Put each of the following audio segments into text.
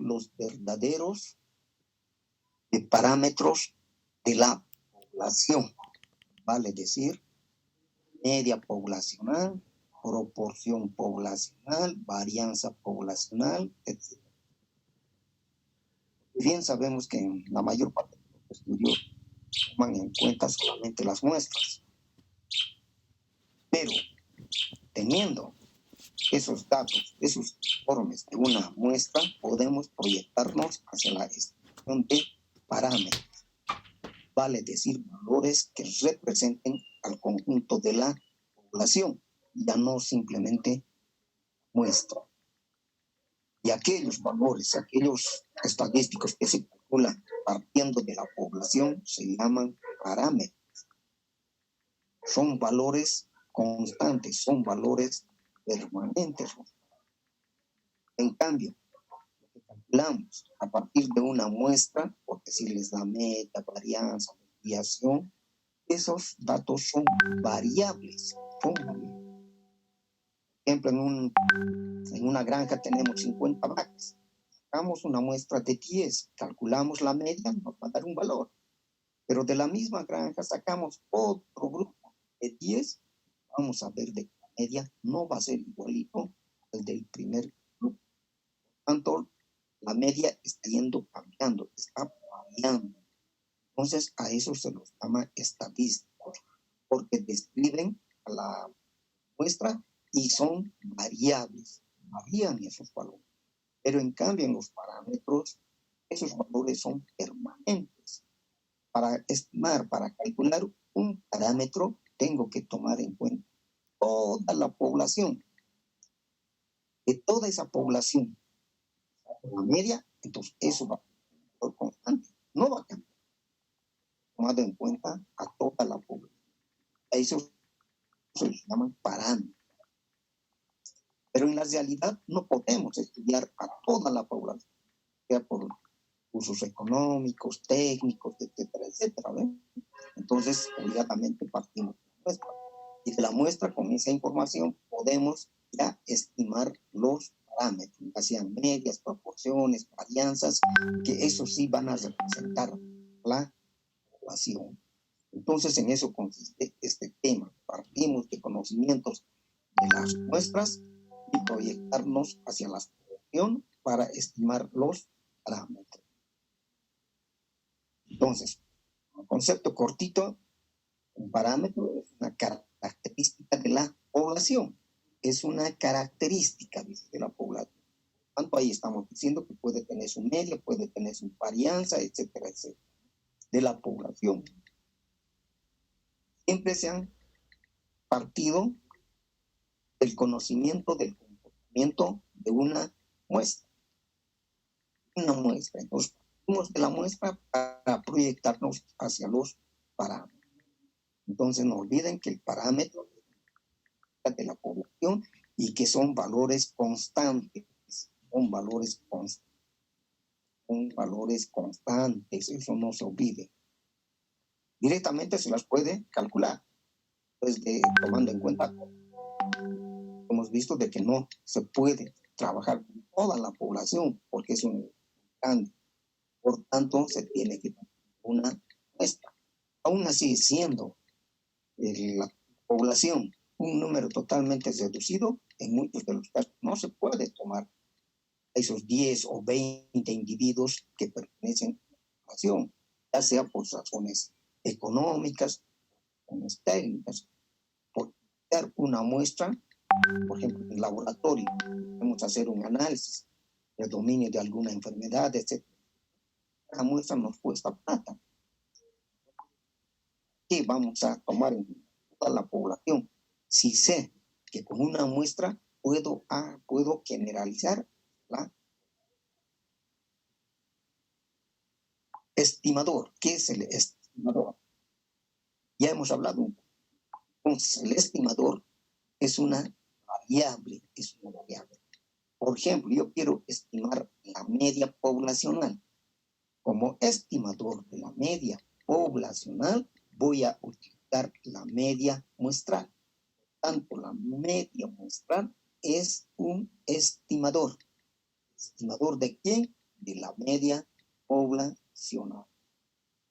los verdaderos parámetros de la población, vale decir, media poblacional, proporción poblacional, varianza poblacional, etc. Bien sabemos que en la mayor parte de los estudios toman en cuenta solamente las muestras, pero teniendo esos datos, esos informes de una muestra, podemos proyectarnos hacia la estimación de parámetros, vale decir, valores que representen al conjunto de la población, ya no simplemente muestra. Y aquellos valores, aquellos estadísticos que se calculan partiendo de la población se llaman parámetros. Son valores constantes, son valores permanentes. En cambio, lo que calculamos a partir de una muestra, por decirles la meta, varianza, desviación, esos datos son variables. Por ejemplo, en una granja tenemos 50 vacas. Sacamos una muestra de 10, calculamos la media, nos va a dar un valor. Pero de la misma granja sacamos otro grupo de 10, vamos a ver de que la media no va a ser igualito al del primer grupo. Por tanto, la media está yendo cambiando, está variando. Entonces, a eso se los llama estadísticos, porque describen a la muestra y son variables, varían esos valores. Pero en cambio, en los parámetros, esos valores son permanentes. Para estimar, para calcular un parámetro, tengo que tomar en cuenta toda la población. De toda esa población, la media, entonces eso va a ser un valor constante, no va a cambiar. Tomando en cuenta a toda la población. A eso se les llaman parámetros. Pero en la realidad no podemos estudiar a toda la población, sea por usos económicos, técnicos, etcétera, etcétera. ¿Ves? Entonces, obviamente partimos de la muestra. Y de la muestra, con esa información, podemos ya estimar los parámetros, ya sean medias, proporciones, varianzas, que eso sí van a representar la población. Entonces, en eso consiste este tema. Partimos de conocimientos de las muestras y proyectarnos hacia la población para estimar los parámetros. Entonces, un concepto cortito, un parámetro es una característica de la población. Es una característica de la población. Por tanto, ahí estamos diciendo que puede tener su media, puede tener su varianza, etcétera, etcétera, de la población. Siempre se han partido del conocimiento del comportamiento de una muestra. Entonces, partimos de la muestra para proyectarnos hacia los parámetros. Entonces, no olviden que el parámetro de la población y que son valores constantes, eso no se olvide. Directamente se las puede calcular, pues tomando en cuenta, hemos visto de que no se puede trabajar con toda la población porque es un grande. Por tanto, se tiene que tener una muestra. Aún así, siendo la población un número totalmente reducido, en muchos de los casos no se puede tomar esos 10 o 20 individuos que pertenecen a la población, ya sea por razones económicas, razones técnicas. Por dar una muestra, por ejemplo, en el laboratorio, vamos a hacer un análisis del dominio de alguna enfermedad, etc. La muestra nos cuesta plata. ¿Qué vamos a tomar en toda la población? Si sé que con una muestra puedo generalizar la estimador. ¿Qué es el estimador? Ya hemos hablado. Entonces, el estimador es una variable, Por ejemplo, yo quiero estimar la media poblacional. Como estimador de la media poblacional, voy a utilizar la media muestral. Tanto la media muestral es un estimador. ¿Estimador de quién? de la media poblacional.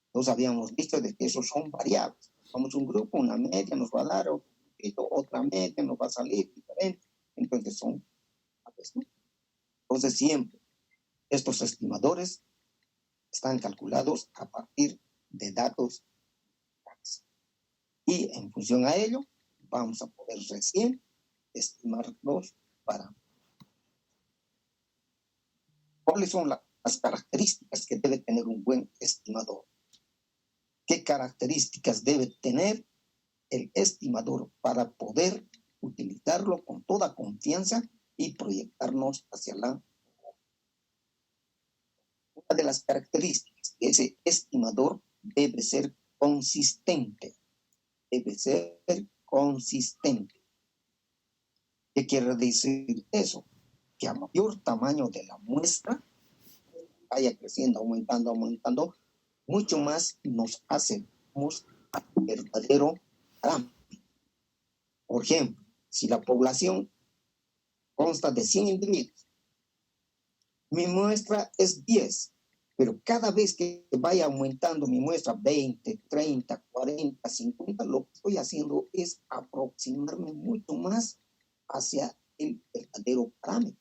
Entonces habíamos visto de que esos son variables. Somos un grupo, una media nos va a dar otra media, nos va a salir diferente. Entonces son variables, ¿no? Entonces siempre estos estimadores están calculados a partir de datos reales. Y en función a ello, vamos a poder recién estimar los parámetros. ¿Cuáles son las características que debe tener un buen estimador? ¿Qué características debe tener el estimador para poder utilizarlo con toda confianza y proyectarnos hacia la... Una de las características de ese estimador debe ser consistente. Debe ser consistente. ¿Qué quiere decir eso? Que a mayor tamaño de la muestra, vaya creciendo, aumentando, mucho más nos acercamos al verdadero parámetro. Por ejemplo, si la población consta de 100 individuos, mi muestra es 10, pero cada vez que vaya aumentando mi muestra 20, 30, 40, 50, lo que estoy haciendo es aproximarme mucho más hacia el verdadero parámetro.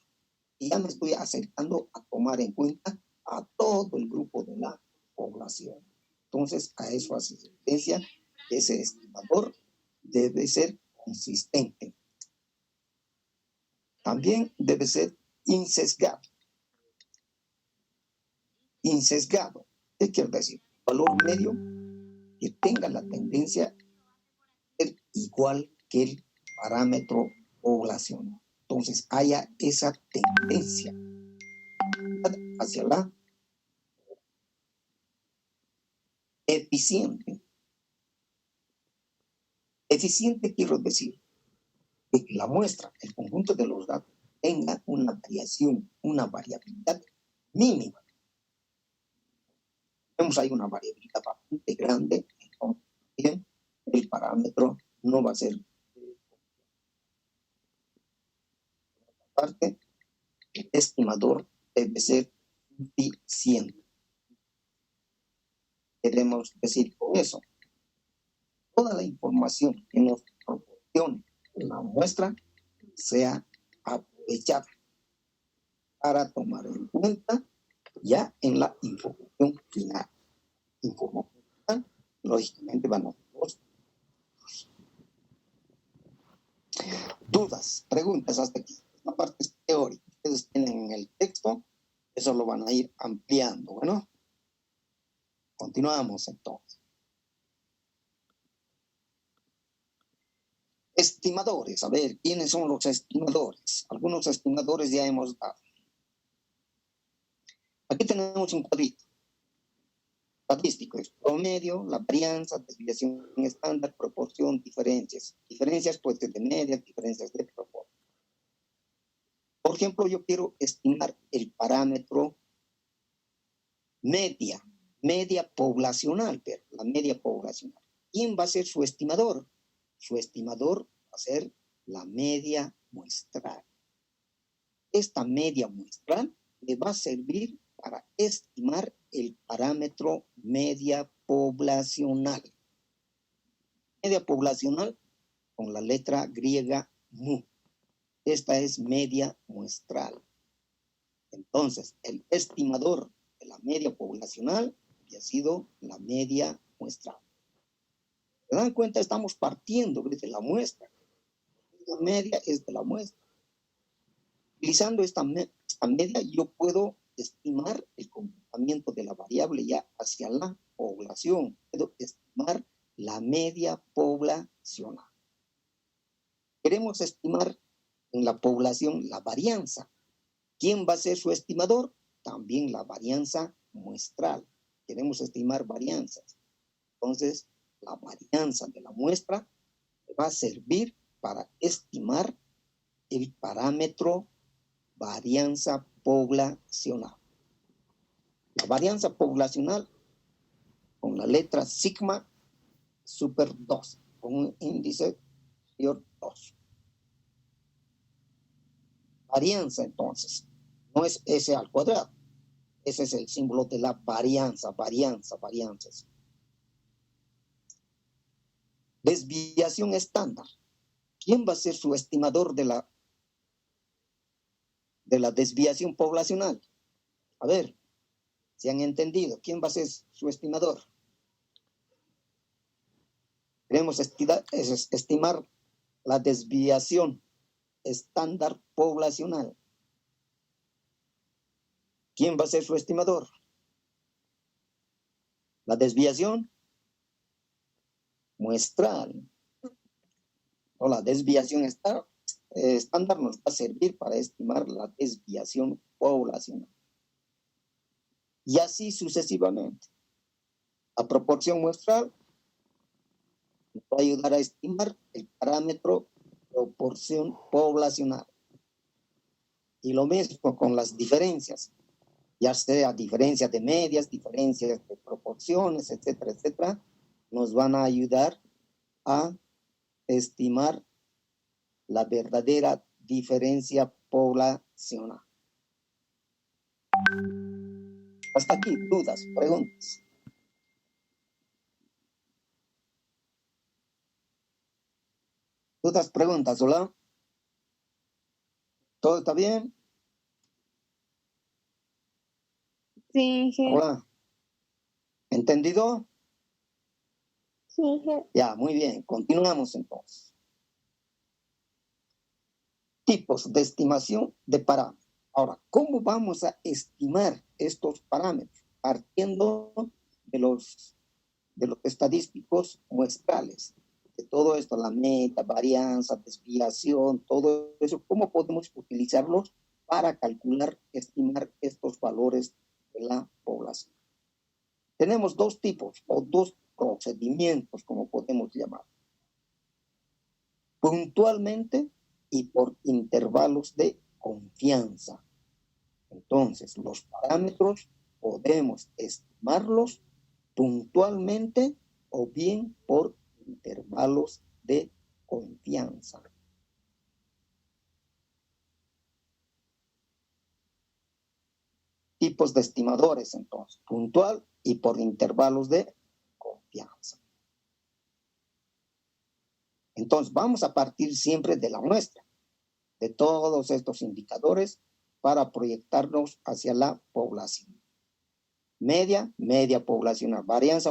Y ya me estoy acercando a tomar en cuenta a todo el grupo de la población. Entonces, a eso hace referencia, ese estimador debe ser consistente. También debe ser insesgado. Insesgado, ¿qué quiere decir? Valor medio que tenga la tendencia a ser igual que el parámetro poblacional. Entonces, haya esa tendencia hacia la eficiente. Eficiente quiero decir que la muestra, el conjunto de los datos, tenga una variación, una variabilidad mínima. Vemos ahí una variabilidad bastante grande, entonces bien, el parámetro no va a ser parte, el estimador debe ser suficiente. Queremos decir con eso, toda la información que nos proporcione la muestra sea aprovechada para tomar en cuenta ya en la información final. Información final, lógicamente van a ser dudas, preguntas hasta aquí. Esta parte es teórica. Ustedes tienen en el texto, eso lo van a ir ampliando. Bueno, continuamos entonces. Estimadores, a ver, ¿quiénes son los estimadores? Algunos estimadores ya hemos dado. Aquí tenemos un cuadrito estadístico, es promedio, la varianza, desviación estándar, proporción, diferencias. Diferencias puede ser de media, diferencias de proporción. Por ejemplo, yo quiero estimar el parámetro media poblacional, pero la media poblacional. ¿Quién va a ser su estimador? Su estimador va a ser la media muestral. Esta media muestral le va a servir para estimar el parámetro media poblacional. Media poblacional con la letra griega mu. Esta es media muestral. Entonces, el estimador de la media poblacional ha sido la media muestral. ¿Se dan cuenta? Estamos partiendo desde la muestra. La media es de la muestra. Utilizando esta media, yo puedo estimar el comportamiento de la variable ya hacia la población. Puedo estimar la media poblacional. Queremos estimar en la población la varianza. ¿Quién va a ser su estimador? También la varianza muestral. Queremos estimar varianzas. Entonces, la varianza de la muestra va a servir para estimar el parámetro varianza poblacional. La varianza poblacional con la letra sigma super 2, con un índice mayor 2. Varianza, entonces, no es S al cuadrado, Ese es el símbolo de la varianza. Desviación estándar. ¿Quién va a ser su estimador de la desviación poblacional? A ver, si han entendido, ¿quién va a ser su estimador? Queremos estimar la desviación estándar poblacional. ¿Quién va a ser su estimador? La desviación muestral o la desviación estándar nos va a servir para estimar la desviación poblacional. Y así sucesivamente. La proporción muestral nos va a ayudar a estimar el parámetro proporción poblacional. Y lo mismo con las diferencias, ya sea diferencias de medias, diferencias de proporciones, etcétera, etcétera, nos van a ayudar a estimar la verdadera diferencia poblacional. Hasta aquí, dudas, preguntas. ¿Dudas, preguntas, hola? ¿Todo está bien? Sí, jefe. Hola. ¿Entendido? Sí, jefe. Ya, muy bien. Continuamos entonces. Tipos de estimación de parámetros. Ahora, ¿cómo vamos a estimar estos parámetros? Partiendo de los estadísticos muestrales. De todo esto, la meta, varianza, desviación, todo eso, ¿cómo podemos utilizarlos para calcular, estimar estos valores de la población? Tenemos dos tipos o dos procedimientos, como podemos llamar. Puntualmente y por intervalos de confianza. Entonces, los parámetros podemos estimarlos puntualmente o bien por intervalos de confianza. Tipos de estimadores, entonces, puntual y por intervalos de confianza. Entonces, vamos a partir siempre de la muestra, de todos estos indicadores para proyectarnos hacia la población. Media poblacional, varianza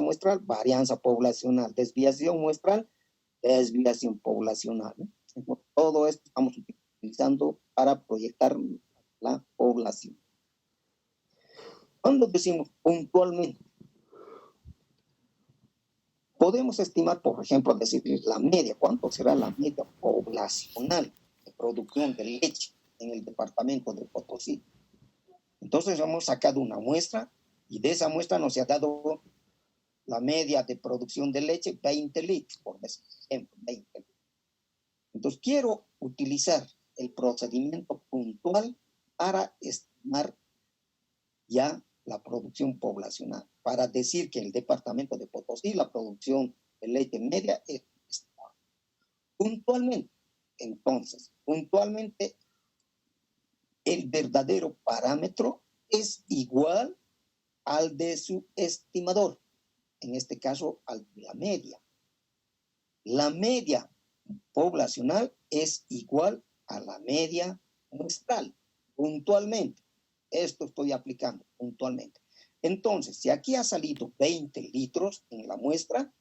poblacional, desviación muestral, desviación poblacional. Todo esto estamos utilizando para proyectar la población. Cuando decimos puntualmente, podemos estimar, por ejemplo, decir la media, ¿cuánto será la media poblacional de producción de leche en el departamento de Potosí? Entonces hemos sacado una muestra y de esa muestra nos ha dado la media de producción de leche, 20 litros, por ejemplo, 20 litros. Entonces quiero utilizar el procedimiento puntual para estimar ya la producción poblacional, para decir que el departamento de Potosí, la producción de leche media es puntualmente. Entonces, puntualmente, el verdadero parámetro es igual al de su estimador, en este caso al de la media. La media poblacional es igual a la media muestral, puntualmente. Esto estoy aplicando puntualmente. Entonces, si aquí ha salido 20 litros en la muestra,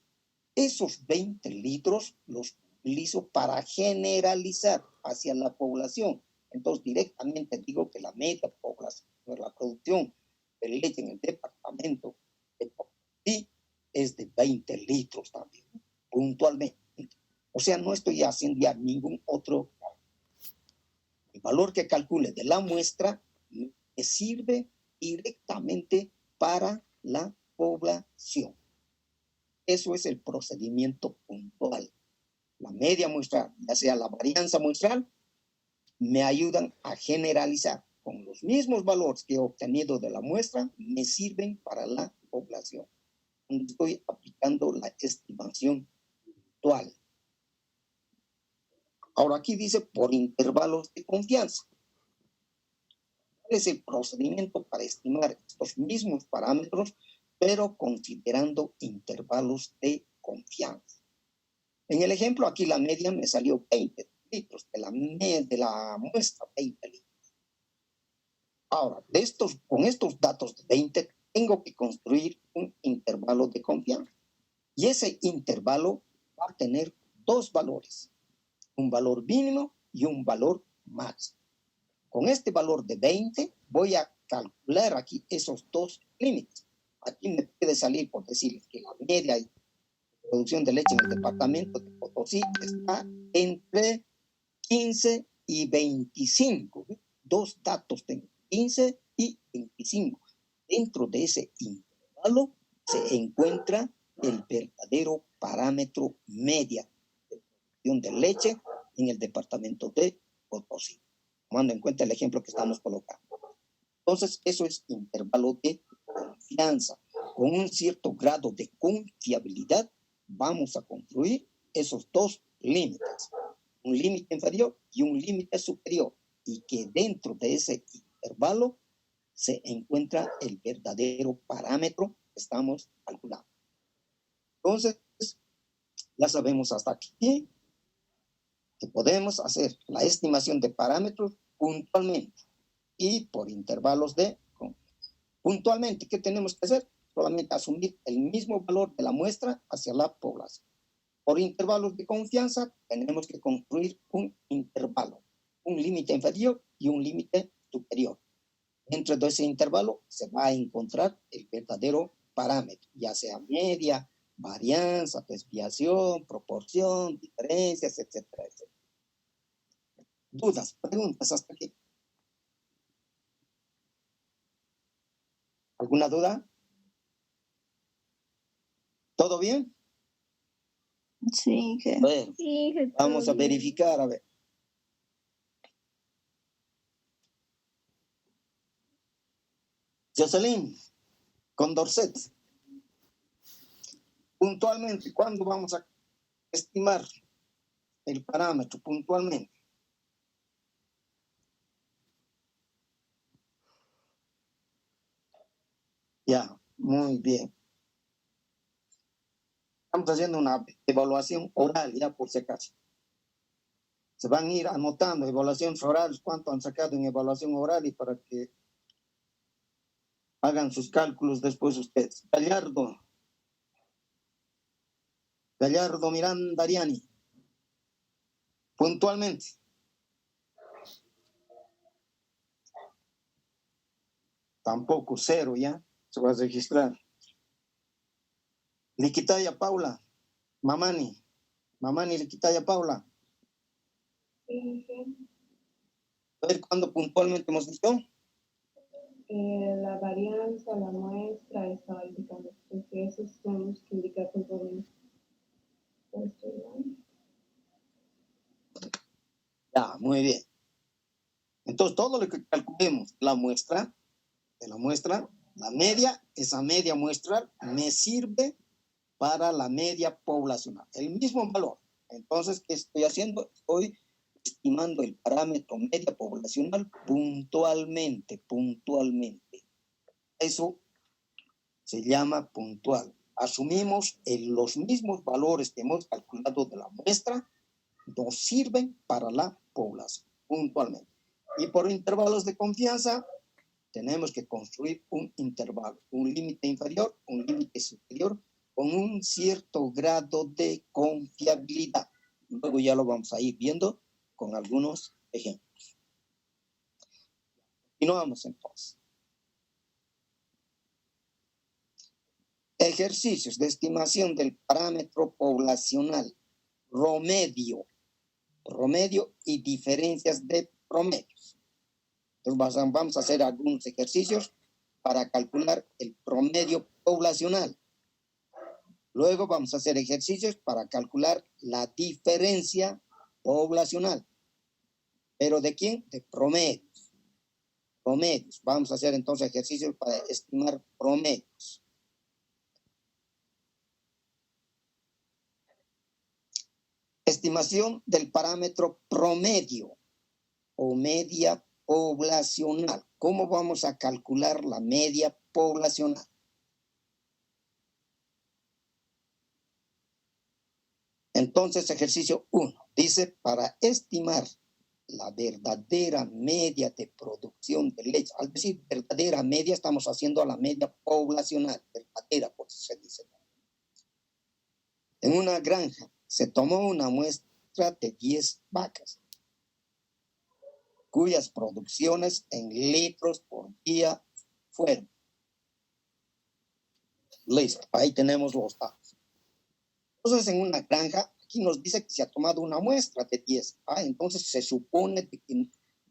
esos 20 litros los utilizo para generalizar hacia la población. Entonces, directamente digo que la media población, la producción de leche en el departamento de Potosí es de 20 litros también, puntualmente. O sea, no estoy haciendo ya ningún otro. El valor que calcule de la muestra me sirve directamente para la población. Eso es el procedimiento puntual. La media muestral, ya sea la varianza muestral, me ayudan a generalizar. Con los mismos valores que he obtenido de la muestra, me sirven para la población. Estoy aplicando la estimación puntual. Ahora aquí dice por intervalos de confianza. es el procedimiento para estimar estos mismos parámetros, pero considerando intervalos de confianza. En el ejemplo, aquí la media me salió 20 litros, de la muestra 20 litros. Ahora, con estos datos de 20, tengo que construir un intervalo de confianza. Y ese intervalo va a tener dos valores, un valor mínimo y un valor máximo. Con este valor de 20 voy a calcular aquí esos dos límites. Aquí me puede salir, por decirles, que la media de producción de leche en el departamento de Potosí está entre 15 y 25. Dos datos tengo, 15 y 25. Dentro de ese intervalo se encuentra el verdadero parámetro media de producción de leche en el departamento de Potosí, tomando en cuenta el ejemplo que estamos colocando. Entonces, eso es intervalo de confianza. Con un cierto grado de confiabilidad, vamos a construir esos dos límites, un límite inferior y un límite superior, y que dentro de ese intervalo se encuentra el verdadero parámetro que estamos calculando. Entonces, ya sabemos hasta aquí que podemos hacer la estimación de parámetros puntualmente y por intervalos de puntualmente. ¿Qué tenemos que hacer? Solamente asumir el mismo valor de la muestra hacia la población. Por intervalos de confianza tenemos que construir un intervalo, un límite inferior y un límite superior. Dentro de ese intervalo se va a encontrar el verdadero parámetro, ya sea media, varianza, desviación, proporción, diferencias, etcétera, etcétera. ¿Dudas, preguntas hasta aquí? ¿Alguna duda? ¿Todo bien? Sí, jefe. Bueno, Sí, jefe, vamos a todo bien. verificar, a ver. Jocelyn, Condorcet. Puntualmente, ¿cuándo vamos a estimar el parámetro? Puntualmente. Ya, muy bien. Estamos haciendo una evaluación oral, ya por si acaso. Se van a ir anotando evaluaciones orales, cuánto han sacado en evaluación oral y para que hagan sus cálculos después ustedes. Gallardo Miranda Ariani. Puntualmente. Tampoco, cero ya. Se va a registrar. Liquitaya Paula. Mamani Liquitaya Paula. A ver, ¿cuándo puntualmente hemos dicho? La varianza, la muestra, estaba indicando que eso tenemos que indicar puntualmente. Ya, muy bien. Entonces, todo lo que calculemos, la muestra, la media, esa media muestral me sirve para la media poblacional, el mismo valor. Entonces, ¿qué estoy haciendo? Estoy estimando el parámetro media poblacional puntualmente. Eso se llama puntual. Asumimos los mismos valores que hemos calculado de la muestra, nos sirven para la población puntualmente. Y por intervalos de confianza, tenemos que construir un intervalo, un límite inferior, un límite superior, con un cierto grado de confiabilidad. Luego ya lo vamos a ir viendo con algunos ejemplos. Continuamos entonces. Ejercicios de estimación del parámetro poblacional, promedio y diferencias de promedios. Entonces vamos a hacer algunos ejercicios para calcular el promedio poblacional. Luego vamos a hacer ejercicios para calcular la diferencia poblacional. ¿Pero de quién? De promedios. Vamos a hacer entonces ejercicios para estimar promedios. Estimación del parámetro promedio o media poblacional. ¿Cómo vamos a calcular la media poblacional? Entonces, ejercicio 1 dice, para estimar la verdadera media de producción de leche, al decir verdadera media, estamos haciendo la media poblacional, verdadera, pues se dice. En una granja se tomó una muestra de 10 vacas, cuyas producciones en litros por día fueron. Listo, ahí tenemos los datos. Entonces, en una granja, aquí nos dice que se ha tomado una muestra de 10. Entonces, se supone que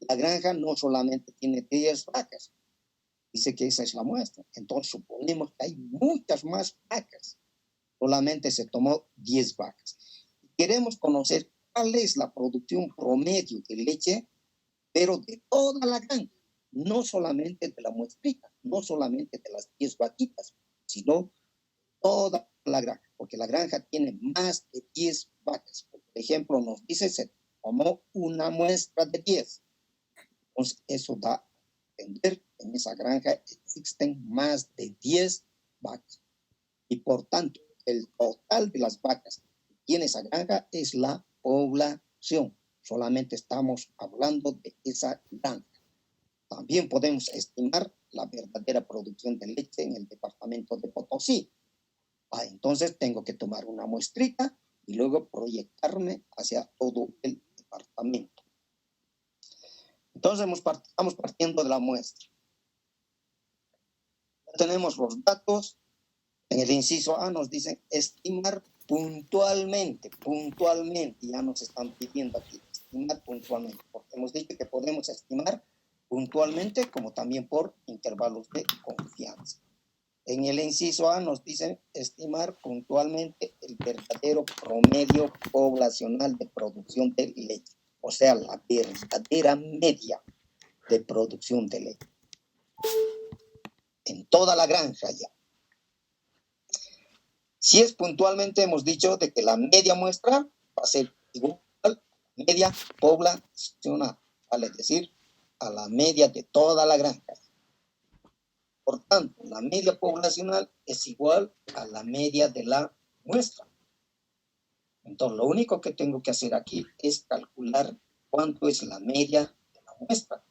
la granja no solamente tiene 10 vacas. Dice que esa es la muestra. Entonces, suponemos que hay muchas más vacas. Solamente se tomó 10 vacas. Queremos conocer cuál es la producción promedio de leche, pero de toda la granja. No solamente de la muestrita, no solamente de las 10 vaquitas, sino toda la granja, porque la granja tiene más de 10 vacas. Por ejemplo, nos dice se tomó una muestra de 10. Entonces, eso da a entender que en esa granja existen más de 10 vacas. Y por tanto, el total de las vacas que tiene esa granja es la población. Solamente estamos hablando de esa granja. También podemos estimar la verdadera producción de leche en el departamento de Potosí. Entonces tengo que tomar una muestrita y luego proyectarme hacia todo el departamento. Entonces estamos partiendo de la muestra. Tenemos los datos. En el inciso A nos dicen estimar puntualmente, ya nos están pidiendo aquí, estimar puntualmente, porque hemos dicho que podemos estimar puntualmente como también por intervalos de confianza. En el inciso A nos dicen estimar puntualmente el verdadero promedio poblacional de producción de leche, o sea, la verdadera media de producción de leche. En toda la granja ya. Si es puntualmente, hemos dicho de que la media muestra va a ser igual a la media poblacional, vale decir, a la media de toda la granja. Por tanto, la media poblacional es igual a la media de la muestra. Entonces, lo único que tengo que hacer aquí es calcular cuánto es la media de la muestra.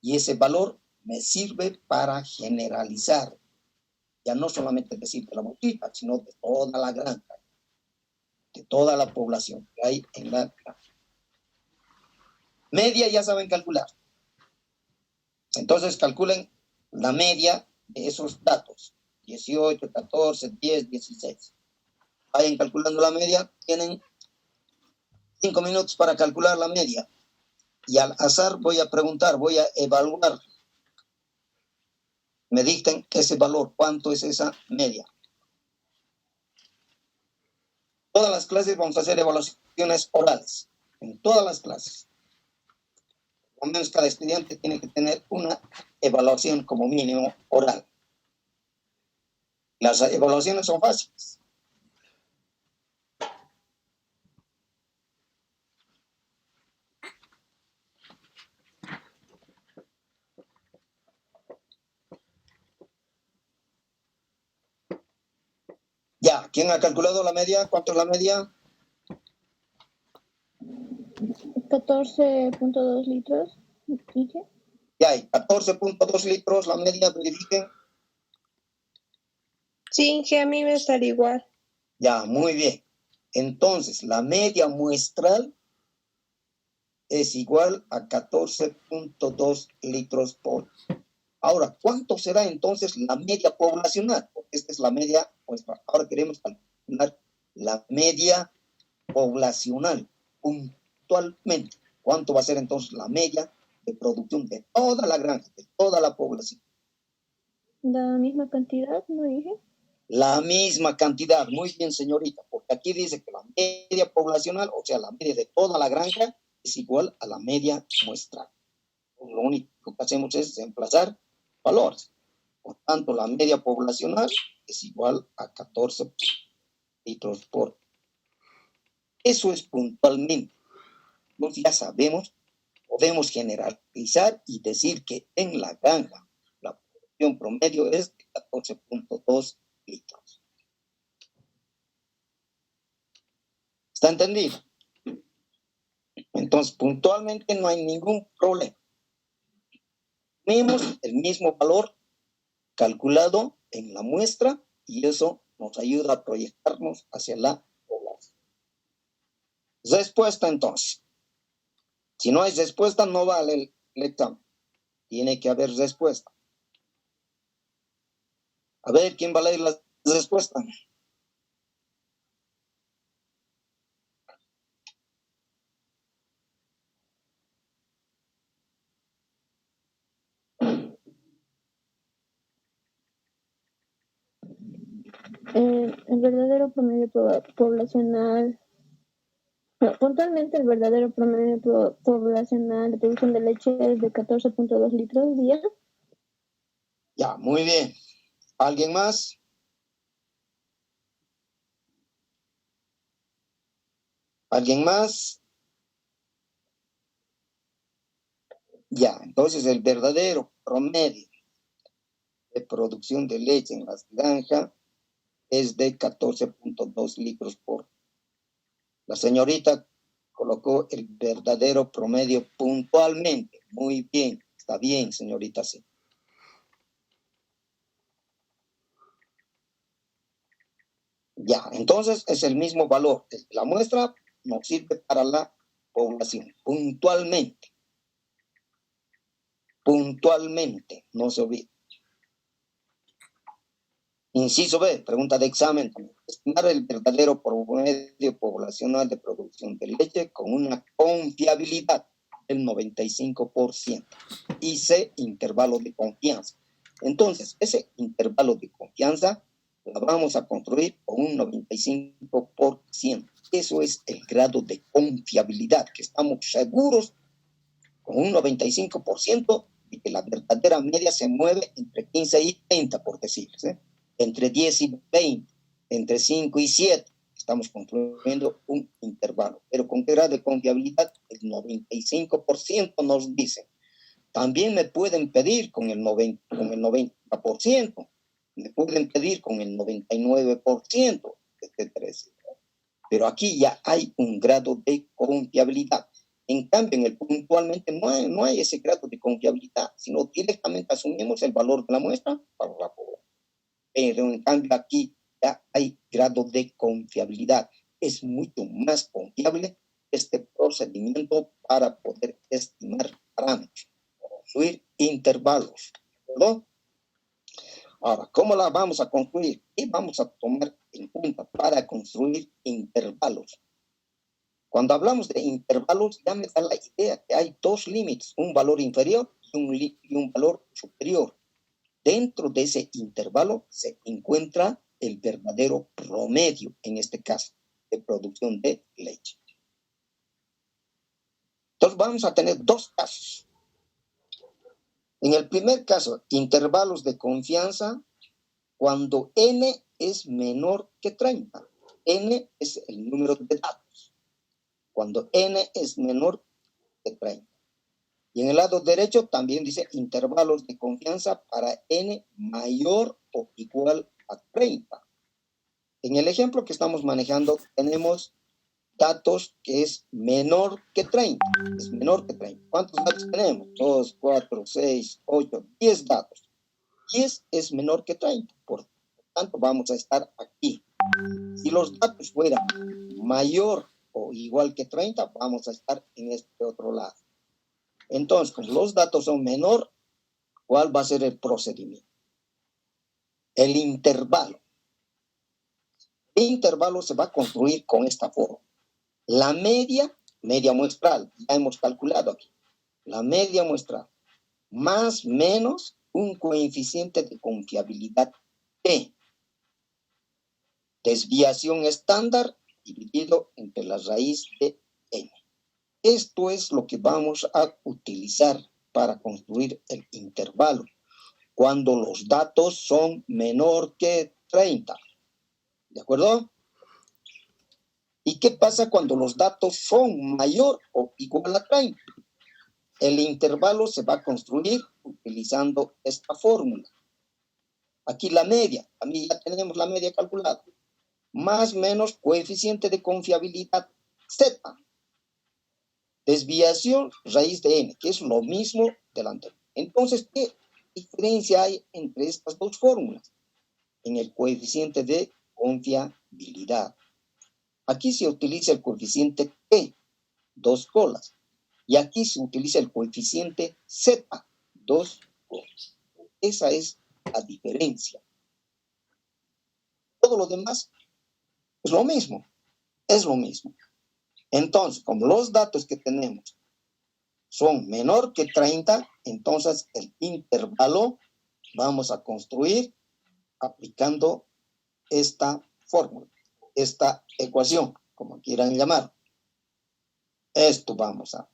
Y ese valor me sirve para generalizar. Ya no solamente decir de la muestrita, sino de toda la granja, de toda la población que hay en la granja. Media ya saben calcular. Entonces, calculen la media de esos datos. 18, 14, 10, 16. Vayan calculando la media. Tienen 5 minutos para calcular la media. Y al azar voy a preguntar, voy a evaluar. Me dicten ese valor, cuánto es esa media. Todas las clases vamos a hacer evaluaciones orales. En todas las clases. Por lo menos cada estudiante tiene que tener una evaluación como mínimo oral. Las evaluaciones son fáciles. Ya, ¿quién ha calculado la media? ¿Cuánto es la media? 14.2 litros. ¿Dije? Ya hay 14.2 litros, la media, verifiquen. Sí, que a mí me estaría igual. Ya, muy bien. Entonces, la media muestral es igual a 14.2 litros por. Ahora, ¿cuánto será entonces la media poblacional? Porque esta es la media muestral. Ahora queremos calcular la media poblacional puntualmente. ¿Cuánto va a ser entonces la media de producción de toda la granja, de toda la población? La misma cantidad, ¿no dije? La misma cantidad, muy bien señorita, porque aquí dice que la media poblacional, o sea, la media de toda la granja, es igual a la media muestral. Lo único que hacemos es emplazar valores. Por tanto, la media poblacional es igual a 14 litros por. Eso es puntualmente. Entonces ya sabemos podemos generalizar y decir que en la granja la producción promedio es de 14.2 litros. ¿Está entendido? Entonces, puntualmente no hay ningún problema. Tenemos el mismo valor calculado en la muestra y eso nos ayuda a proyectarnos hacia la población. Respuesta, entonces. Si no hay respuesta, no vale el examen. Tiene que haber respuesta. A ver, ¿quién va a leer la respuesta? El verdadero promedio poblacional, no, puntualmente el verdadero promedio poblacional de producción de leche es de 14.2 litros día. Ya, muy bien. ¿Alguien más? ¿Alguien más? Ya, entonces el verdadero promedio de producción de leche en las granjas es de 14.2 litros por. La señorita colocó el verdadero promedio puntualmente. Muy bien, está bien, señorita, sí. Ya, entonces es el mismo valor. La muestra nos sirve para la población, puntualmente. Puntualmente, no se olvide. Inciso B, pregunta de examen. Estimar el verdadero promedio poblacional de producción de leche con una confiabilidad del 95%. Y C, intervalo de confianza. Entonces, ese intervalo de confianza lo vamos a construir con un 95%. Eso es el grado de confiabilidad, que estamos seguros con un 95% de que la verdadera media se mueve entre 15 y 30, por decirles, entre 10 y 20, entre 5 y 7. Estamos construyendo un intervalo. Pero ¿con qué grado de confiabilidad? El 95% nos dice. También me pueden pedir con el 90%, me pueden pedir con el 99%, etcétera, etcétera. Pero aquí ya hay un grado de confiabilidad. En cambio, en el puntualmente no hay ese grado de confiabilidad, sino directamente asumimos el valor de la muestra para la población. Pero en cambio aquí ya hay grado de confiabilidad. Es mucho más confiable este procedimiento para poder estimar parámetros, construir intervalos, ¿no? Ahora, ¿cómo la vamos a construir? ¿Qué vamos a tomar en cuenta para construir intervalos? Cuando hablamos de intervalos, ya me da la idea que hay dos límites, un valor inferior y un valor superior. Dentro de ese intervalo se encuentra el verdadero promedio, en este caso, de producción de leche. Entonces vamos a tener dos casos. En el primer caso, intervalos de confianza, cuando n es menor que 30. N es el número de datos. Cuando n es menor que 30. Y en el lado derecho también dice intervalos de confianza para n mayor o igual a 30. En el ejemplo que estamos manejando tenemos datos que es menor que 30. Es menor que 30. ¿Cuántos datos tenemos? 2, 4, 6, 8, 10 datos. 10 es menor que 30. Por tanto, vamos a estar aquí. Si los datos fueran mayor o igual que 30, vamos a estar en este otro lado. Entonces, como los datos son menor, ¿cuál va a ser el procedimiento? El intervalo. El intervalo se va a construir con esta forma. La media muestral, ya hemos calculado aquí. La media muestral, más menos un coeficiente de confiabilidad T. Desviación estándar dividido entre la raíz de n. Esto es lo que vamos a utilizar para construir el intervalo cuando los datos son menor que 30. ¿De acuerdo? ¿Y qué pasa cuando los datos son mayor o igual a 30? el intervalo se va a construir utilizando esta fórmula. Aquí la media, también ya tenemos la media calculada. Más menos coeficiente de confiabilidad Z. Desviación raíz de n, que es lo mismo del anterior. Entonces, ¿qué diferencia hay entre estas dos fórmulas? En el coeficiente de confiabilidad. Aquí se utiliza el coeficiente T, 2 colas. Y aquí se utiliza el coeficiente Z, 2 colas. Esa es la diferencia. Todo lo demás es lo mismo. Es lo mismo. Entonces, como los datos que tenemos son menor que 30, entonces el intervalo vamos a construir aplicando esta fórmula, esta ecuación, como quieran llamar. Esto vamos a.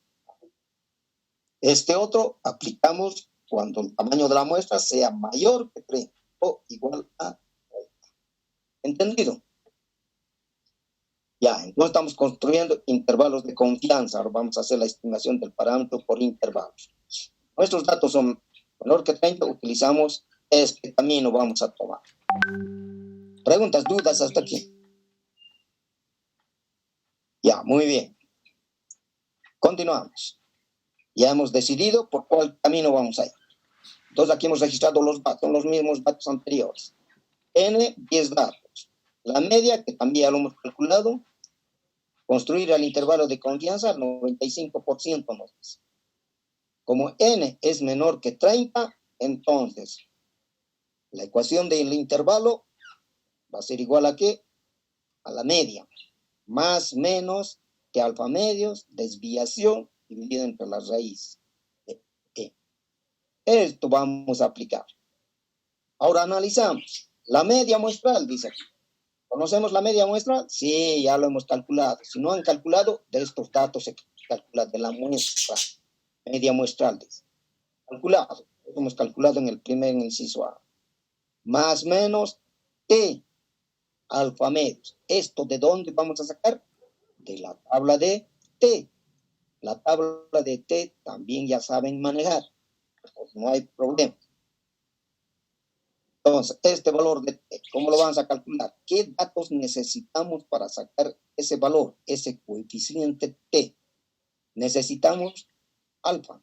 Este otro aplicamos cuando el tamaño de la muestra sea mayor que 30 o igual a 30. ¿Entendido? Ya, entonces estamos construyendo intervalos de confianza. Ahora vamos a hacer la estimación del parámetro por intervalos. Nuestros datos son menor que 30, utilizamos este camino, vamos a tomar. ¿Preguntas, dudas hasta aquí? Ya, muy bien. Continuamos. Ya hemos decidido por cuál camino vamos a ir. Entonces aquí hemos registrado los datos, son los mismos datos anteriores. N, 10 datos. La media, que también ya lo hemos calculado, construir el intervalo de confianza al 95% nos dice. Como n es menor que 30, entonces la ecuación del intervalo va a ser igual a ¿qué? A la media. Más menos que alfa medios, desviación dividida entre las raíces de e. Esto vamos a aplicar. Ahora analizamos. La media muestral, dice aquí. ¿Conocemos la media muestral? Sí, ya lo hemos calculado. Si no han calculado, de estos datos se calcula de la muestra. Media muestral, dice. Calculado. Lo hemos calculado en el primer inciso A. Más menos T, alfa medios. ¿Esto de dónde vamos a sacar? De la tabla de T. La tabla de T también ya saben manejar. Pues no hay problema. Entonces, este valor de T, ¿cómo lo vamos a calcular? ¿Qué datos necesitamos para sacar ese valor, ese coeficiente T? Necesitamos alfa,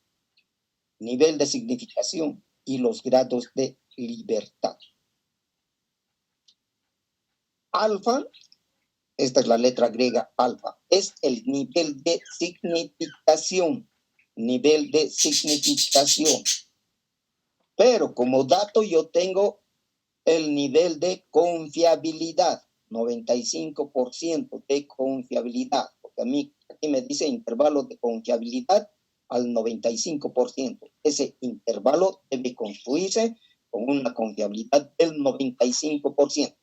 nivel de significación y los grados de libertad. Alfa, esta es la letra griega alfa, es el nivel de significación. Nivel de significación. Pero como dato yo tengo el nivel de confiabilidad, 95% de confiabilidad, porque a mí aquí me dice intervalo de confiabilidad al 95%. Ese intervalo debe construirse con una confiabilidad del 95%.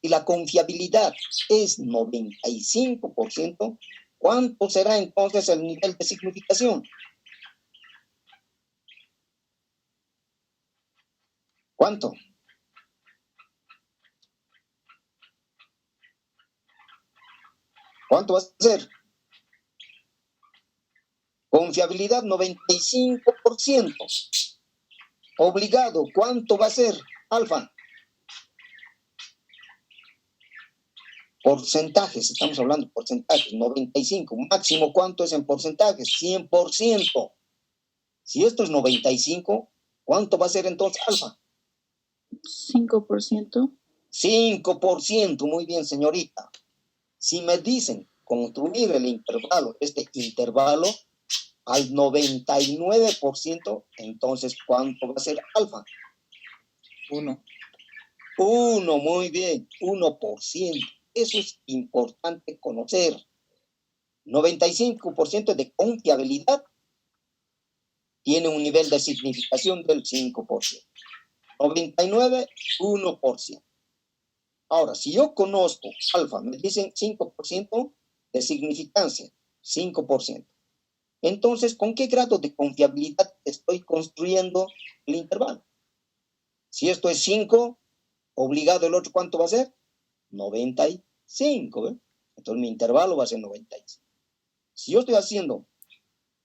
Y la confiabilidad es 95%, ¿cuánto será entonces el nivel de significación? ¿Cuánto? ¿Cuánto va a ser? Confiabilidad 95%. Obligado, ¿cuánto va a ser? Alfa. Porcentajes, estamos hablando de porcentajes, 95. Máximo, ¿cuánto es en porcentajes? 100%. Si esto es 95, ¿cuánto va a ser entonces alfa? 5%. 5%, muy bien, señorita. Si me dicen construir el intervalo, este intervalo, al 99%, entonces, ¿cuánto va a ser alfa? 1. 1, muy bien, 1%. Eso es importante conocer. 95% de confiabilidad tiene un nivel de significación del 5%. 99, 1%. Ahora, si yo conozco alfa, me dicen 5% de significancia, 5%. Entonces, ¿con qué grado de confiabilidad estoy construyendo el intervalo? Si esto es 5, obligado el otro, ¿cuánto va a ser? 95, ¿eh? Entonces mi intervalo va a ser 95. Si yo estoy haciendo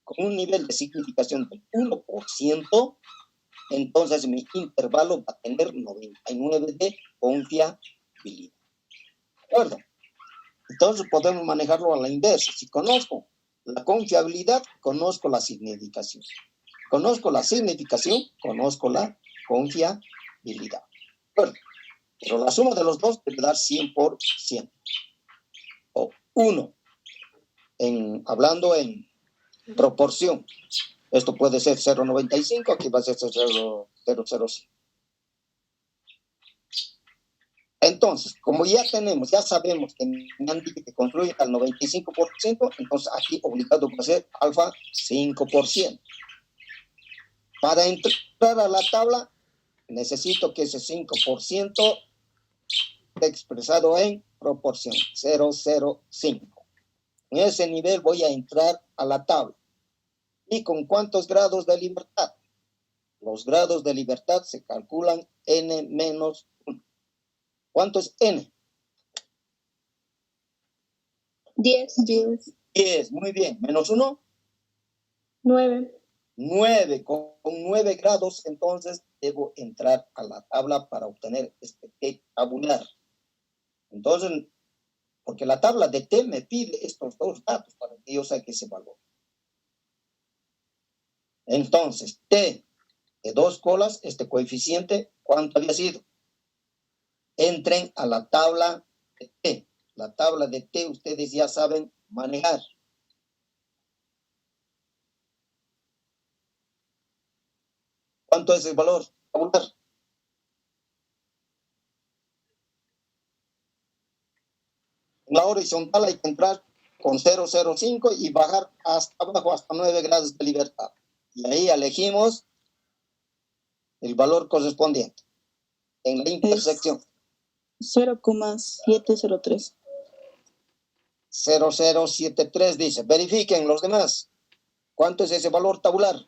con un nivel de significación del 1%, entonces mi intervalo va a tener 99 de confiabilidad. ¿De acuerdo? Entonces podemos manejarlo a la inversa. Si conozco la confiabilidad, conozco la significación. Conozco la significación, conozco la confiabilidad. ¿De acuerdo? Pero la suma de los dos debe dar 100%. O 1. Hablando en proporción. Esto puede ser 0,95, aquí va a ser 0,005. Entonces, como ya sabemos que me han dicho que construye al 95%, entonces aquí obligado va a ser alfa 5%. Para entrar a la tabla, necesito que ese 5% esté expresado en proporción 0,05. En ese nivel voy a entrar a la tabla. ¿Y con cuántos grados de libertad? Los grados de libertad se calculan n menos 1. ¿Cuánto es n? 10. 10, muy bien. ¿Menos 1? 9. 9. Con 9 grados, entonces debo entrar a la tabla para obtener este T tabular. Entonces, porque la tabla de T me pide estos dos datos para que yo saque ese valor. Entonces, T de 2 colas, este coeficiente, ¿cuánto había sido? Entren a la tabla de T. La tabla de T ustedes ya saben manejar. ¿Cuánto es el valor tabular? En la horizontal hay que entrar con 0,05 y bajar hasta abajo hasta 9 grados de libertad. Y ahí elegimos el valor correspondiente en la intersección. 0,703. 0073 dice. Verifiquen los demás. ¿Cuánto es ese valor tabular?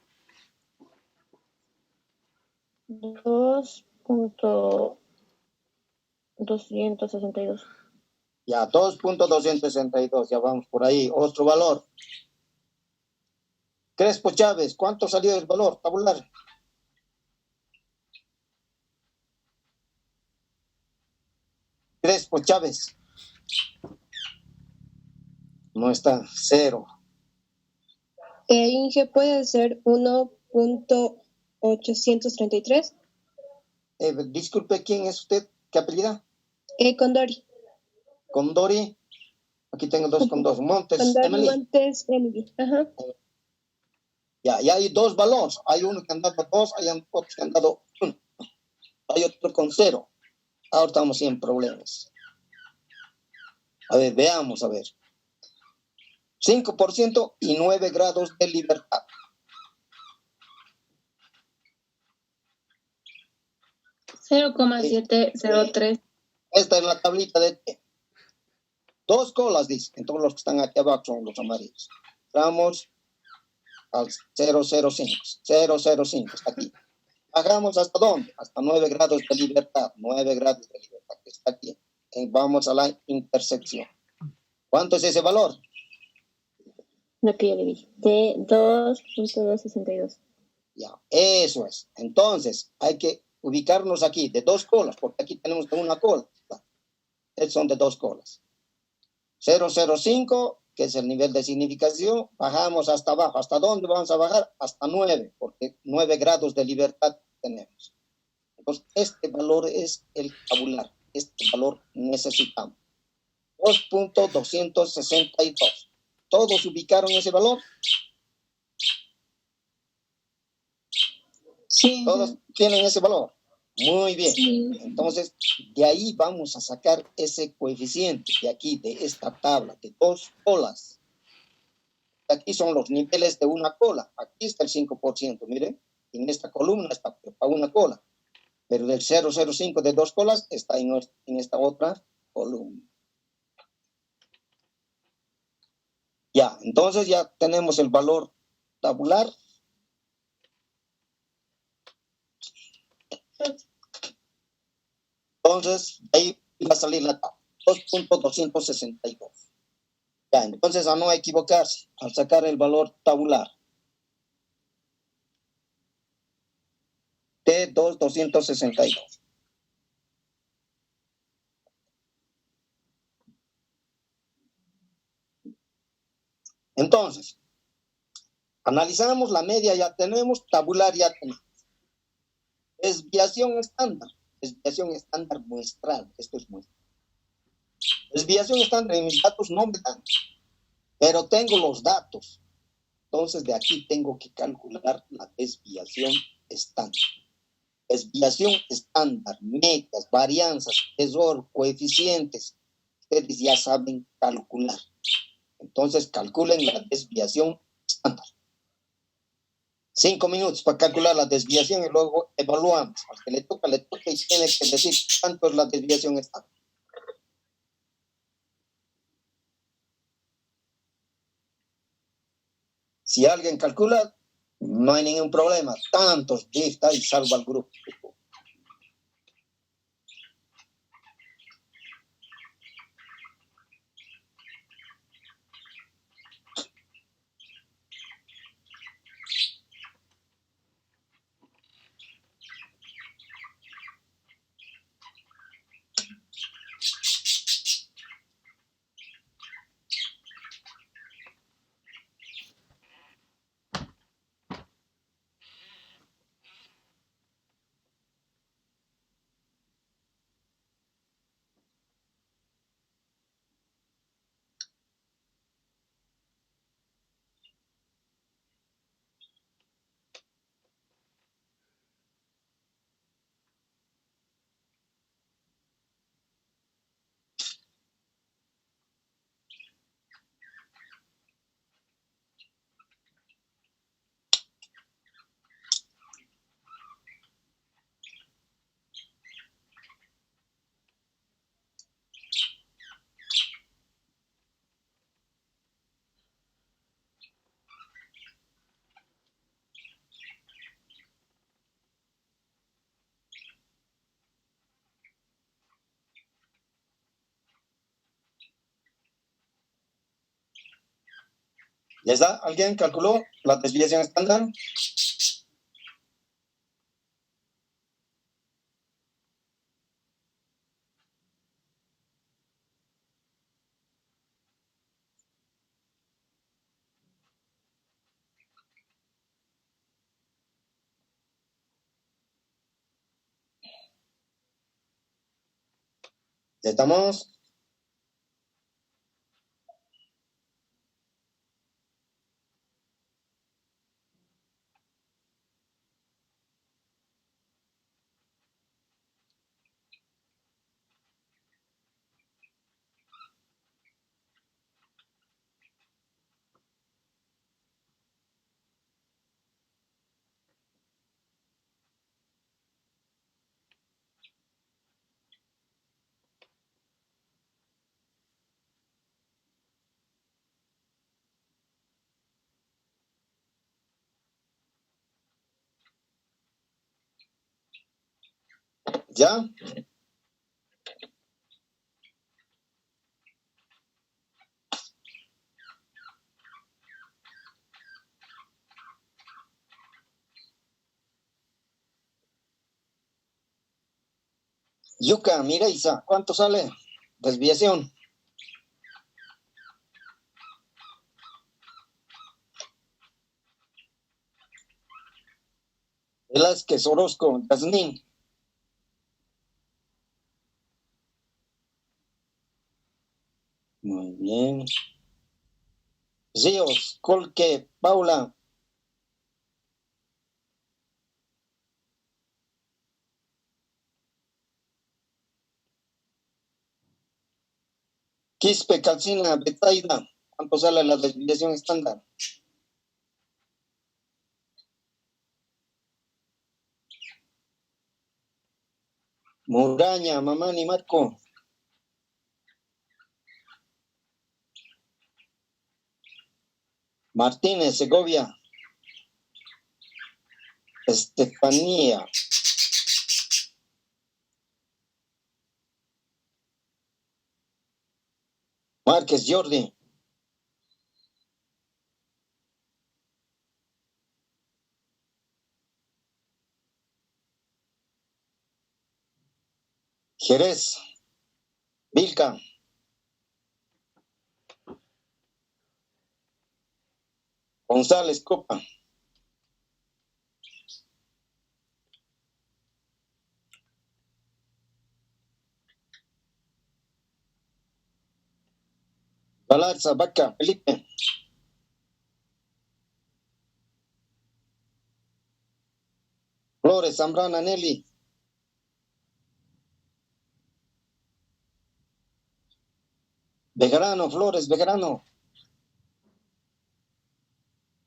2.262. Ya, 2.262. Ya vamos por ahí. Otro valor. Crespo Chávez, ¿cuánto salió el valor tabular? Crespo Chávez. No está, 0. Inge, puede ser 1.833. Disculpe, ¿quién es usted? ¿Qué apellida? Condori. Condori. Aquí tengo 2 con 2. Montes, Condori Emily. Montes, Emily. Ajá. Ya hay dos valores. Hay uno que han dado 2, hay otro que han dado 1. Hay otro con 0. Ahora estamos sin problemas. A ver, veamos, a ver. 5% y 9 grados de libertad. $0,703. Esta es la tablita de T. 2 colas, dice. Entonces los que están aquí abajo son los amarillos. Vamos al 005. 005 está aquí. Bajamos hasta dónde? Hasta 9 grados de libertad. 9 grados de libertad que está aquí. Vamos a la intersección. ¿Cuánto es ese valor? Lo que yo le dije. De 2.262. Ya, eso es. Entonces, hay que ubicarnos aquí de 2 colas, porque aquí tenemos de una cola. Estos son de 2 colas. 005, que es el nivel de significación, bajamos hasta abajo. ¿Hasta dónde vamos a bajar? Hasta 9, porque 9 grados de libertad tenemos. Entonces, este valor es el tabular. Este valor necesitamos. 2.262. ¿Todos ubicaron ese valor? Sí. ¿Todos tienen ese valor? Muy bien. Sí. Entonces, de ahí vamos a sacar ese coeficiente de aquí, de esta tabla, de 2 colas. Aquí son los niveles de una cola. Aquí está el 5%, miren. En esta columna está para una cola. Pero del 005 de 2 colas está en esta otra columna. Ya, entonces ya tenemos el valor tabular. Entonces, ahí va a salir la tabla. 2.262. Ya, entonces a no equivocarse al sacar el valor tabular. P2,262. Entonces, analizamos la media, ya tenemos, tabular ya tenemos. Desviación estándar muestral, esto es muestra. Desviación estándar en mis datos no me dan, pero tengo los datos. Entonces, de aquí tengo que calcular la desviación estándar. Desviación estándar, medias, varianzas, error, coeficientes. Ustedes ya saben calcular. Entonces, calculen la desviación estándar. 5 minutos para calcular la desviación y luego evaluamos. Al que le toca y tiene que decir cuánto es la desviación estándar. Si alguien calcula, no hay ningún problema. Tantos dicta y salva al grupo. ¿Ya está? ¿Alguien calculó la desviación estándar? ¿Ya estamos? ¿Ya? Yuka, mira Isa, ¿cuánto sale? Desviación. Velázquez, Orozco, Yasmin. Muy bien. Ríos, Colque, Paula. Quispe, Calcina, Betaida. ¿Cuánto sale la desviación estándar? Muraña, Mamani, Marco. Martínez, Segovia. Estefanía. Márquez, Jordi. Jerez, Vilca, González, Copa, Balarza, Vaca, Felipe, Flores, Zambrana, Nelly, Bejarano, Flores, Bejarano.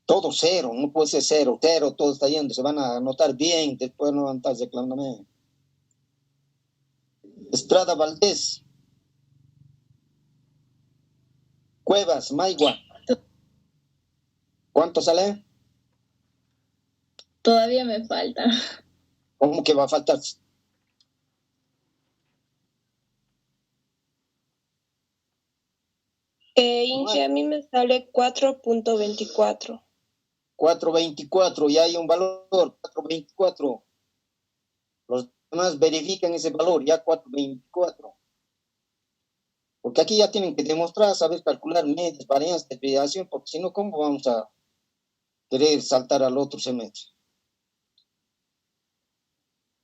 Todo cero, no puede ser cero, cero, todo está yendo, se van a anotar bien, después no van a estar reclamándome. Estrada, Valdés, Cuevas, Maigua. ¿Cuánto sale? Todavía me falta. ¿Cómo que va a faltar? Inge, a mí me sale 4.24. 4.24, y hay un valor, 4.24. Los demás verifican ese valor, ya 4.24. Porque aquí ya tienen que demostrar, saber calcular medias, varianzas, desviación, porque si no, ¿cómo vamos a querer saltar al otro semestre?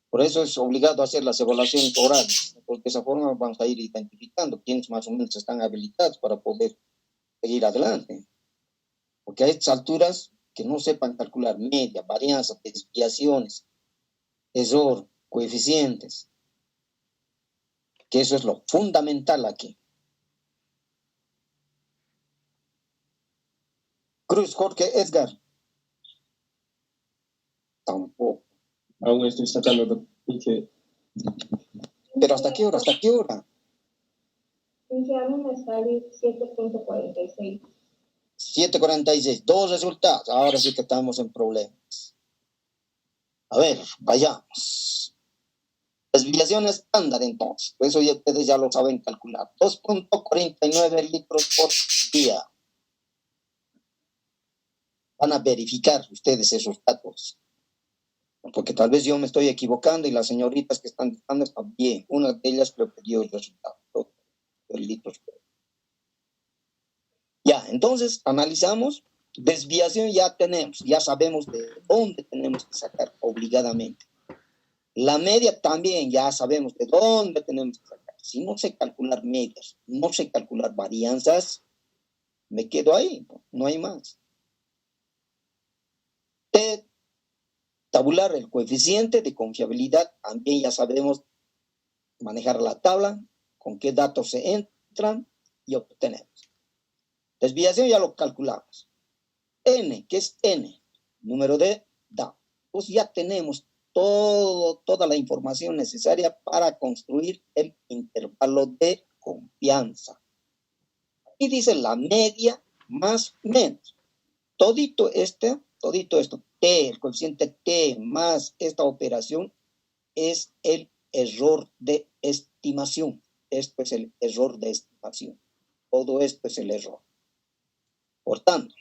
Por eso es obligado a hacer las evaluaciones orales, porque de esa forma vamos a ir identificando quiénes más o menos están habilitados para poder seguir adelante. Porque a estas alturas, que no sepan calcular media, varianza, desviaciones, error, coeficientes, que eso es lo fundamental aquí. Cruz, Jorge, Edgar. Tampoco. Aún estoy sacando Inge. ¿Pero hasta qué hora? ¿Hasta qué hora? Inge, a mí me sale 7.46. 7.46. Dos resultados. Ahora sí que estamos en problemas. A ver, vayamos. Desviación estándar, entonces. Eso ya ustedes ya lo saben calcular. 2.49 litros por día. Van a verificar ustedes esos datos. Porque tal vez yo me estoy equivocando y las señoritas que están dando están bien. Una de ellas creo que dio el resultado. Litros por día. Ya, entonces analizamos. Desviación ya tenemos. Ya sabemos de dónde tenemos que sacar obligadamente. La media también ya sabemos de dónde tenemos que sacar. Si no sé calcular medias, no sé calcular varianzas, me quedo ahí, no hay más. Tabular el coeficiente de confiabilidad, también ya sabemos manejar la tabla, con qué datos se entran y obtenemos. Desviación ya lo calculamos. N, ¿qué es N? Número de datos. Pues ya tenemos toda la información necesaria para construir el intervalo de confianza. Aquí dice la media más menos. Todito esto, T, el coeficiente T más esta operación es el error de estimación. Esto es el error de estimación. Todo esto es el error. Por tanto,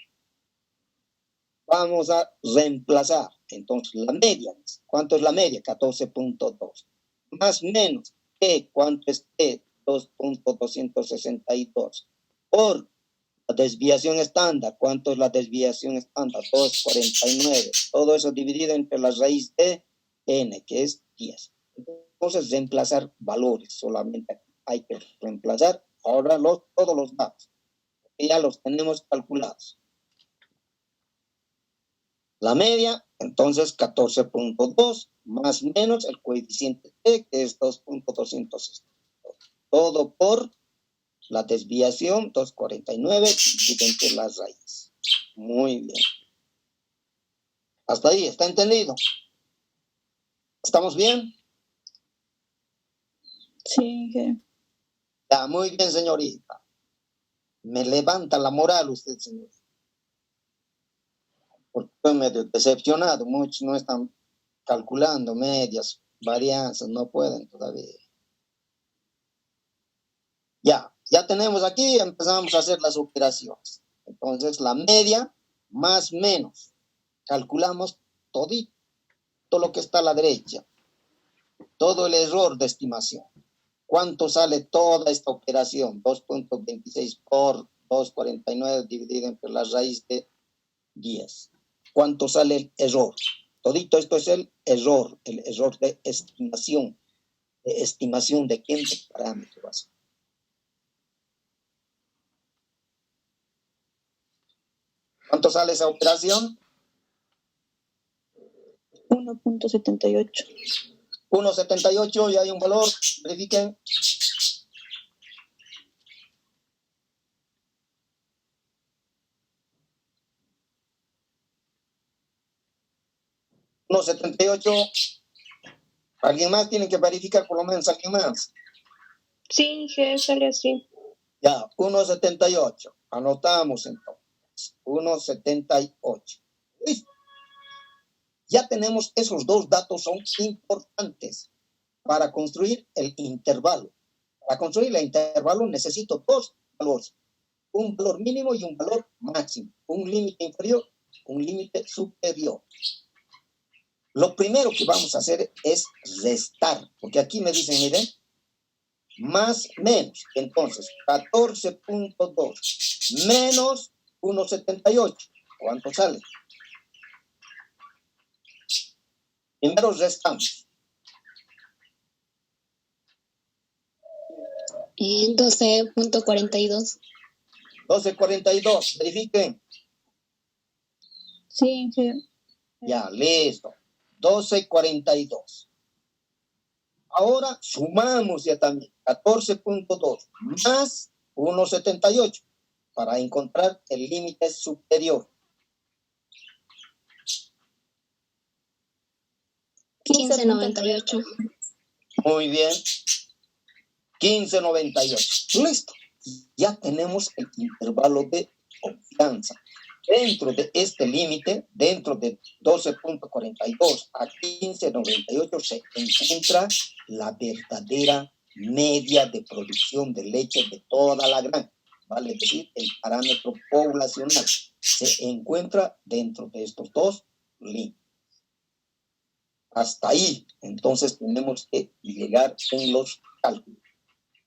vamos a reemplazar. Entonces, la media. ¿Cuánto es la media? 14.2. Más menos T. ¿Cuánto es T? 2.262. Por la desviación estándar. ¿Cuánto es la desviación estándar? 2.49. Todo eso dividido entre la raíz de N, que es 10. Entonces, reemplazar valores. Solamente hay que reemplazar ahora todos los datos. Que ya los tenemos calculados. La media, entonces 14.2 más menos el coeficiente T, que es 2.262. Todo por la desviación, 249, dividido entre las raíces. Muy bien. Hasta ahí, ¿está entendido? ¿Estamos bien? Sí, que Ya, muy bien, señorita. Me levanta la moral usted, señor. Porque estoy medio decepcionado. Muchos no están calculando medias, varianzas, no pueden todavía. Ya tenemos aquí, empezamos a hacer las operaciones. Entonces, la media más menos. Calculamos todo lo que está a la derecha. Todo el error de estimación. ¿Cuánto sale toda esta operación? 2.26 por 2.49 dividido entre la raíz de 10. ¿Cuánto sale el error? Todito esto es el error de estimación. ¿De estimación de quién? De parámetro básico. ¿Cuánto sale esa operación? 1.78. 1.78, y hay un valor, verifiquen. $1.78. ¿Alguien más tiene que verificar? Por lo menos alguien más. Sí, que sale así. Ya, 1.78. Anotamos entonces. 1.78. Listo. Ya tenemos esos dos datos, son importantes para construir el intervalo. Para construir el intervalo necesito dos valores. Un valor mínimo y un valor máximo. Un límite inferior, un límite superior. Lo primero que vamos a hacer es restar, porque aquí me dicen, miren, más menos. Entonces, 14.2 menos 1.78. ¿Cuánto sale? Primero restamos. 12.42. 12.42. Verifiquen. Sí. Ya, listo. 12.42. Ahora sumamos ya también 14.2 más 1.78 para encontrar el límite superior. 15.98. Muy bien. 15.98. Listo. Ya tenemos el intervalo de confianza. Dentro de este límite, dentro de 12.42 a 15.98, se encuentra la verdadera media de producción de leche de toda la granja. Vale decir, el parámetro poblacional se encuentra dentro de estos dos límites. Hasta ahí, entonces, tenemos que llegar en los cálculos.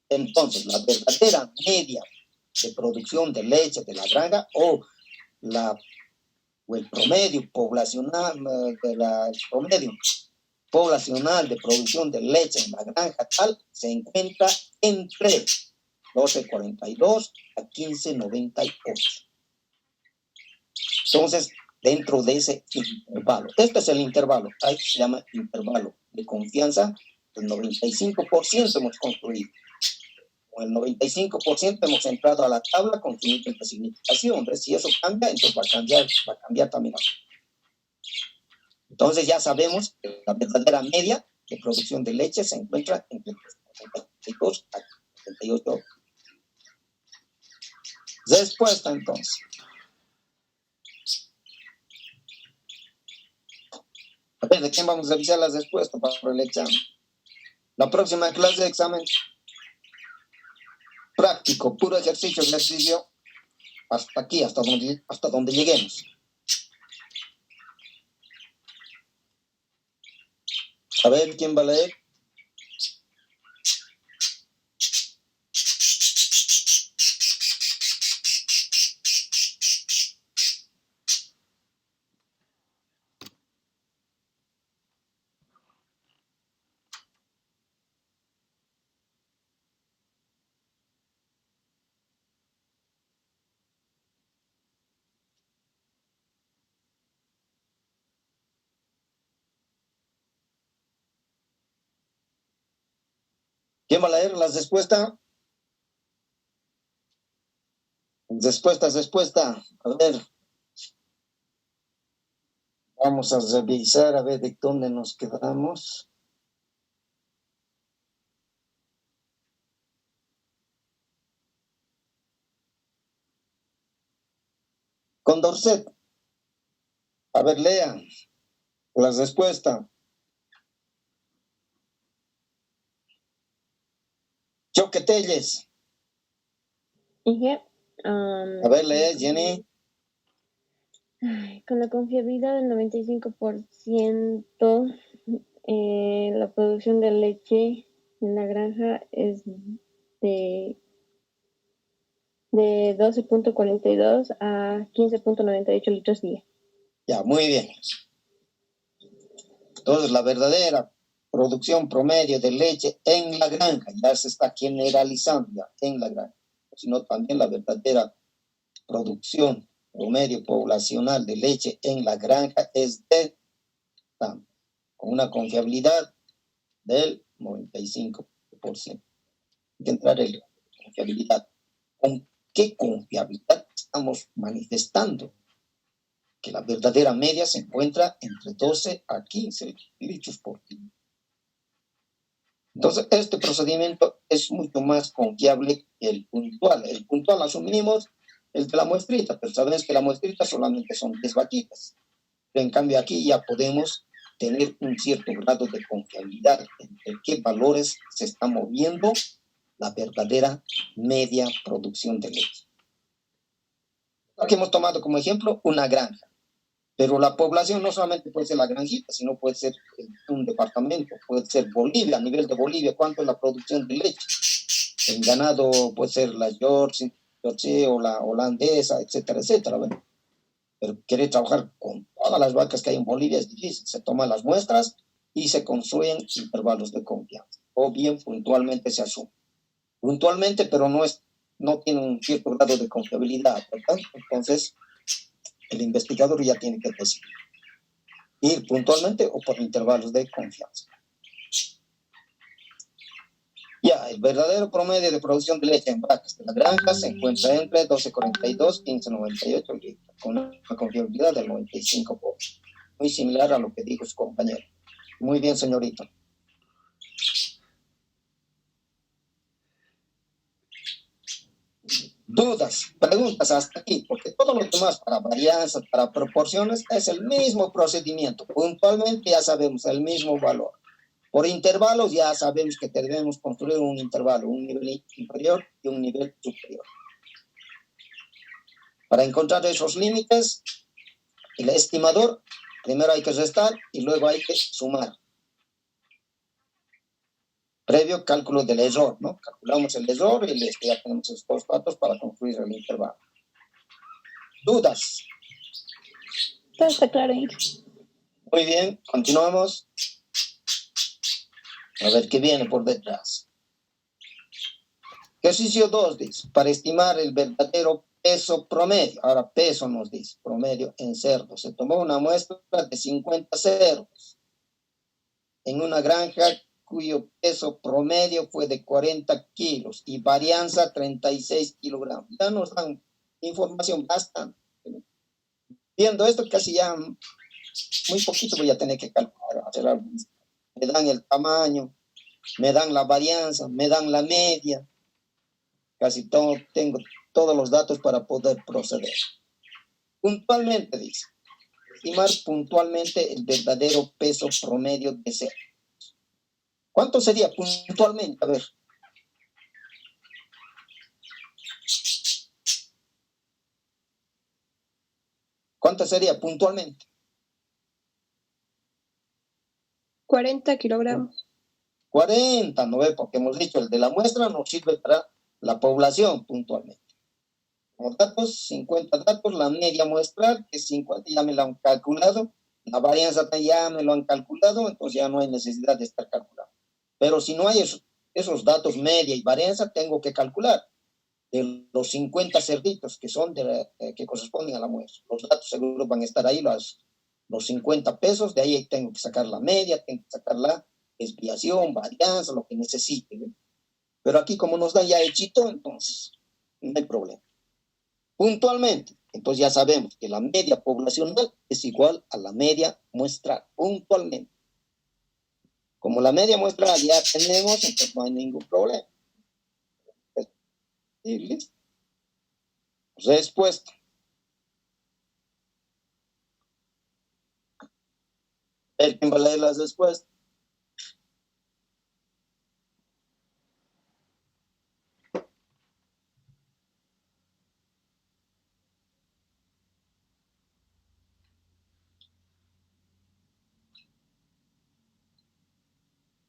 Entonces, la verdadera media de producción de leche de la granja o el promedio poblacional de producción de leche en la granja tal se encuentra entre 12.42 a 15.98. Entonces, dentro de ese intervalo, este es el intervalo, ahí se llama intervalo de confianza, el 95% hemos construido. Con el 95% hemos entrado a la tabla con su de significación. ¿Ves? Si eso cambia, entonces va a cambiar también. Entonces ya sabemos que la verdadera media de producción de leche se encuentra entre 72 a 78. Respuesta entonces. A ver, ¿de quién vamos a revisar las respuestas para el examen? La próxima clase de examen práctico, puro ejercicio, hasta aquí, hasta donde lleguemos. A ver, ¿quién va a leer? ¿Quién va a leer las respuestas? Respuesta. A ver. Vamos a revisar a ver de dónde nos quedamos. Condorcet. A ver, lean las respuestas. Choque Telles. A ver, lee, Jenny. Con la confiabilidad del 95%, la producción de leche en la granja es de 12.42 a 15.98 litros día. Ya, muy bien. Entonces, la verdadera producción promedio de leche en la granja ya se está generalizando ya en la granja, sino también la verdadera producción promedio poblacional de leche en la granja es de con una confiabilidad del 95%. Hay que entrar en confiabilidad. ¿Con qué confiabilidad estamos manifestando que la verdadera media se encuentra entre 12 a 15 litros por día? Entonces, este procedimiento es mucho más confiable que el puntual. El puntual asumimos el de la muestrita, pero sabemos que la muestrita solamente son 10 vaquitas. Pero en cambio aquí ya podemos tener un cierto grado de confiabilidad entre qué valores se está moviendo la verdadera media producción de leche. Aquí hemos tomado como ejemplo una granja, pero la población no solamente puede ser la granjita, sino puede ser un departamento, puede ser Bolivia, a nivel de Bolivia, ¿cuánto es la producción de leche? El ganado puede ser la Yorkshire o la holandesa, etcétera, etcétera, ¿ven? Pero querer trabajar con todas las vacas que hay en Bolivia es difícil. Se toman las muestras y se construyen intervalos de confianza. O bien puntualmente se asume. Puntualmente, pero no tiene un cierto grado de confiabilidad, ¿verdad? Entonces, el investigador ya tiene que decidir ir puntualmente o por intervalos de confianza. Ya, el verdadero promedio de producción de leche en vacas de la granja se encuentra entre 12.42 y 15.98 litros, con una confiabilidad del 95%. Muy similar a lo que dijo su compañero. Muy bien, señorito. Dudas, preguntas hasta aquí, porque todo lo demás para varianzas, para proporciones, es el mismo procedimiento. Puntualmente ya sabemos el mismo valor. Por intervalos ya sabemos que debemos construir un intervalo, un nivel inferior y un nivel superior. Para encontrar esos límites, el estimador, primero hay que restar y luego hay que sumar. Previo cálculo del error, ¿no? Calculamos el error y ya tenemos estos datos para construir el intervalo. ¿Dudas? Todo está claro ahí. Muy bien, continuamos. A ver qué viene por detrás. Ejercicio 2 dice, para estimar el verdadero peso promedio. Ahora peso nos dice, promedio en cerdos. Se tomó una muestra de 50 cerdos en una granja cuyo peso promedio fue de 40 kilos y varianza 36 kilogramos. Ya nos dan información bastante. Viendo esto, casi ya muy poquito voy a tener que calcular, hacer algo. Me dan el tamaño, me dan la varianza, me dan la media. Casi tengo todos los datos para poder proceder. Puntualmente, dice, estimar puntualmente el verdadero peso promedio de cerdo. ¿Cuánto sería puntualmente? A ver. ¿Cuánto sería puntualmente? 40 kilogramos. 40, ¿no ve? Porque hemos dicho, el de la muestra nos sirve para la población puntualmente. Como datos, 50 datos, la media muestral, que es 50, ya me lo han calculado. La varianza ya me lo han calculado, entonces ya no hay necesidad de estar calculando. Pero si no hay esos datos media y varianza, tengo que calcular de los 50 cerditos que son que corresponden a la muestra. Los datos seguros van a estar ahí, los 50 pesos, de ahí tengo que sacar la media, tengo que sacar la desviación, varianza, lo que necesite, ¿no? Pero aquí como nos da ya hechito, entonces no hay problema. Puntualmente, entonces ya sabemos que la media poblacional es igual a la media muestral, puntualmente. Como la media muestral ya tenemos, entonces no hay ningún problema. Y listo. Respuesta. ¿Quién va a leer las respuestas?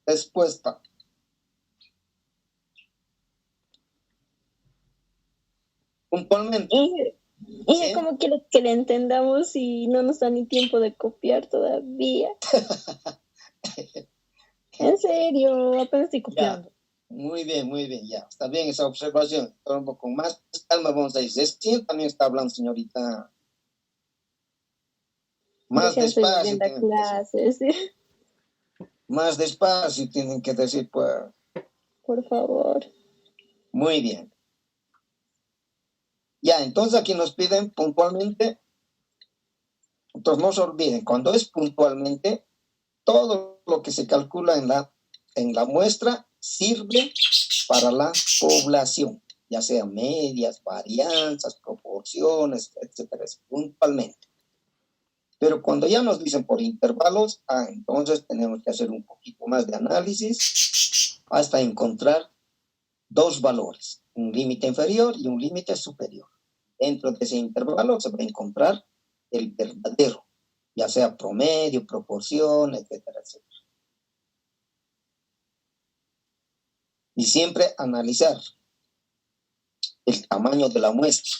Respuesta. puntualmente. Y ¿Sí? ¿cómo quieres que le entendamos si no nos da ni tiempo de copiar todavía? En serio, apenas estoy Ya, copiando. muy bien, ya. Está bien esa observación. Pero con más calma vamos a decir. Sí, también está hablando, señorita. Más Recién estoy despacio volviendo a tienen que decir. clases, ¿sí? Más despacio tienen que decir, pues. Por favor. Muy bien. Ya, entonces aquí nos piden puntualmente. Entonces no se olviden, cuando es puntualmente, todo lo que se calcula en la muestra sirve para la población, ya sea medias, varianzas, proporciones, etcétera, puntualmente. Pero cuando ya nos dicen por intervalos, entonces tenemos que hacer un poquito más de análisis hasta encontrar dos valores, un límite inferior y un límite superior. Dentro de ese intervalo se va a encontrar el verdadero, ya sea promedio, proporción, etcétera, etcétera. Y siempre analizar el tamaño de la muestra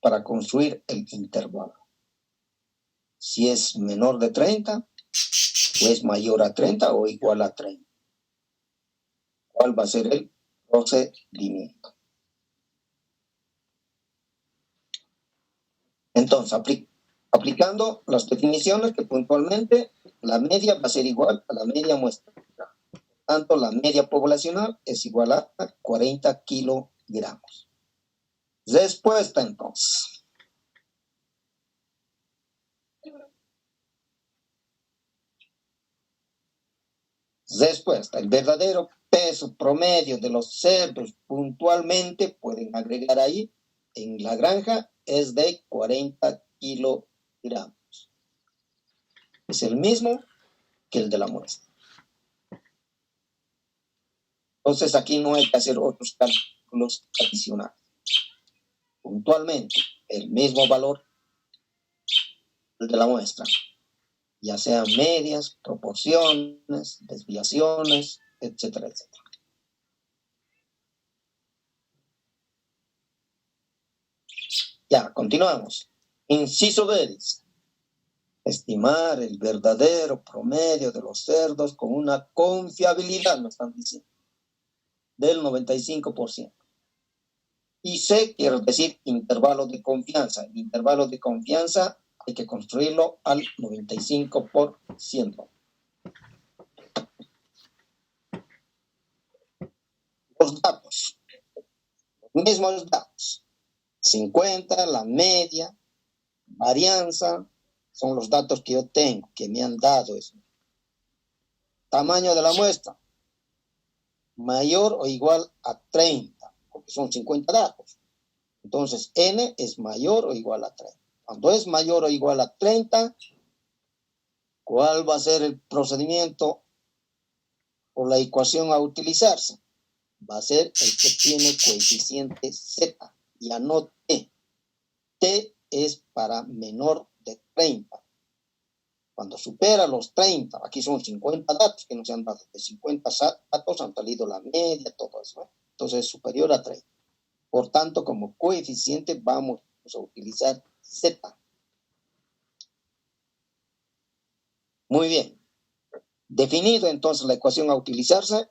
para construir el intervalo. Si es menor de 30, o es mayor a 30 o igual a 30. ¿Cuál va a ser el procedimiento? Entonces, aplicando las definiciones que puntualmente la media va a ser igual a la media muestra. Tanto la media poblacional es igual a 40 kilogramos. Respuesta entonces. Respuesta. El verdadero peso promedio de los cerdos puntualmente, pueden agregar ahí, en la granja es de 40 kilogramos. Es el mismo que el de la muestra. Entonces aquí no hay que hacer otros cálculos adicionales. Puntualmente, el mismo valor de la muestra, ya sean medias, proporciones, desviaciones, etcétera, etcétera. Ya, continuamos. Inciso B. Estimar el verdadero promedio de los cerdos con una confiabilidad, nos están diciendo, del 95%. Y C quiere decir intervalo de confianza. El intervalo de confianza hay que construirlo al 95%. Los datos, los mismos datos. 50, la media, varianza, son los datos que yo tengo, que me han dado eso. Tamaño de la muestra, mayor o igual a 30, porque son 50 datos. Entonces, N es mayor o igual a 30. Cuando es mayor o igual a 30, ¿cuál va a ser el procedimiento o la ecuación a utilizarse? Va a ser el que tiene coeficiente Z. Y anote, T es para menor de 30. Cuando supera los 30, aquí son 50 datos que nos han dado. De 50 datos han salido la media, todo eso. Entonces es superior a 30. Por tanto, como coeficiente vamos a utilizar Z. Muy bien. Definido entonces la ecuación a utilizarse,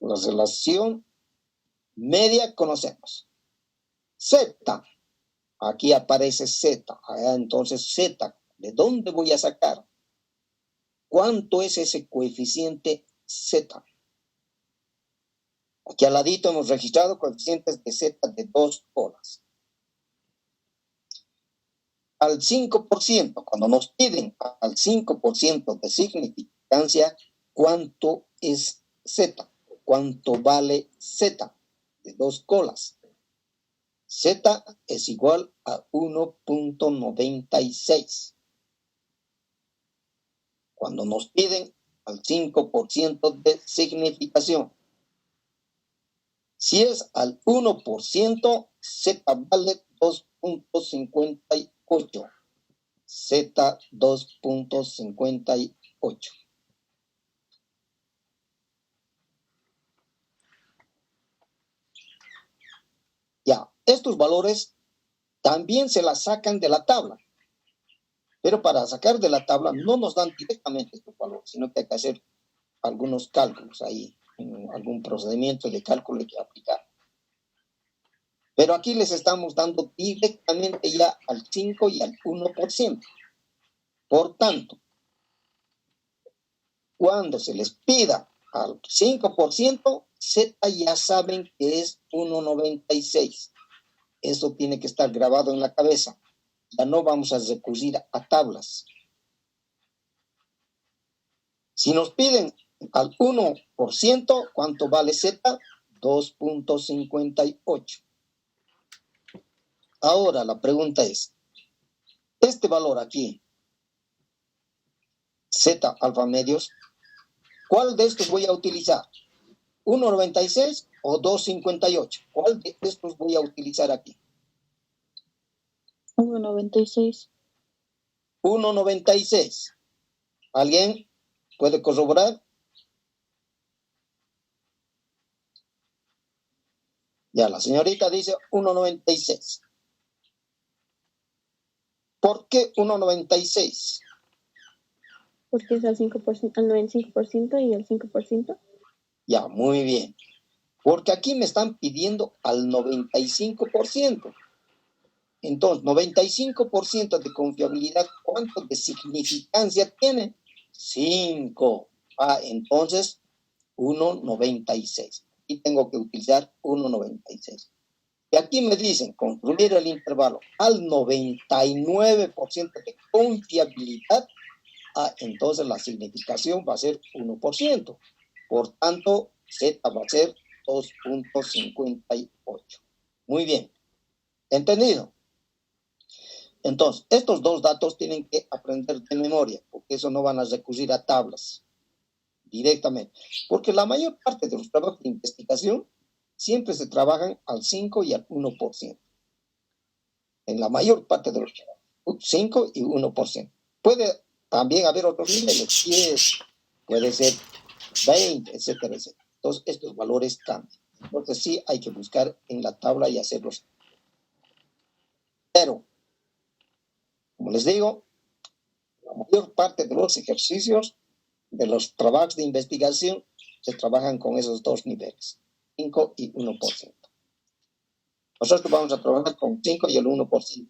la relación media conocemos. Z. Aquí aparece Z. Entonces Z. ¿De dónde voy a sacar? ¿Cuánto es ese coeficiente Z? Aquí al ladito hemos registrado coeficientes de Z de 2 colas. Al 5%, cuando nos piden al 5% de significancia, ¿cuánto es Z? ¿Cuánto vale Z de 2 colas? Z es igual a 1.96. Cuando nos piden al 5% de significación. Si es al 1%, Z vale 2.58. Z 2.58. estos valores también se las sacan de la tabla. Pero para sacar de la tabla no nos dan directamente estos valores, sino que hay que hacer algunos cálculos ahí, algún procedimiento de cálculo hay que aplicar. Pero aquí les estamos dando directamente ya al 5 y al 1%. Por tanto, cuando se les pida al 5%, Z ya saben que es 1,96. Eso tiene que estar grabado en la cabeza. Ya no vamos a recurrir a tablas. Si nos piden al 1%, ¿cuánto vale Z? 2,58. Ahora la pregunta es, este valor aquí, Z alfa medios, ¿cuál de estos voy a utilizar? ¿1,96 o 2,58? ¿Cuál de estos voy a utilizar aquí? 1,96. 1,96. ¿Alguien puede corroborar? Ya, la señorita dice 1,96. ¿Por qué 1,96? Porque es al 5%, al 95% y el 5%. Ya, muy bien. Porque aquí me están pidiendo al 95%. Entonces, 95% de confiabilidad, ¿cuánto de significancia tiene? 5. Entonces, 1,96. Aquí tengo que utilizar 1,96. Y aquí me dicen, construir el intervalo al 99% de confiabilidad, entonces la significación va a ser 1%. Por tanto, Z va a ser 2,58. Muy bien. ¿Entendido? Entonces, estos dos datos tienen que aprender de memoria, porque eso no van a recurrir a tablas directamente. Porque la mayor parte de los trabajos de investigación siempre se trabajan al 5 y al 1%. En la mayor parte de los trabajos, 5 y 1%. Puede también haber otros niveles, 10, puede ser 20, etcétera, etcétera. Entonces, estos valores cambian. Entonces, sí hay que buscar en la tabla y hacerlos. Pero, como les digo, la mayor parte de los ejercicios, de los trabajos de investigación, se trabajan con esos dos niveles, 5 y 1%. Nosotros vamos a trabajar con 5 y el 1%.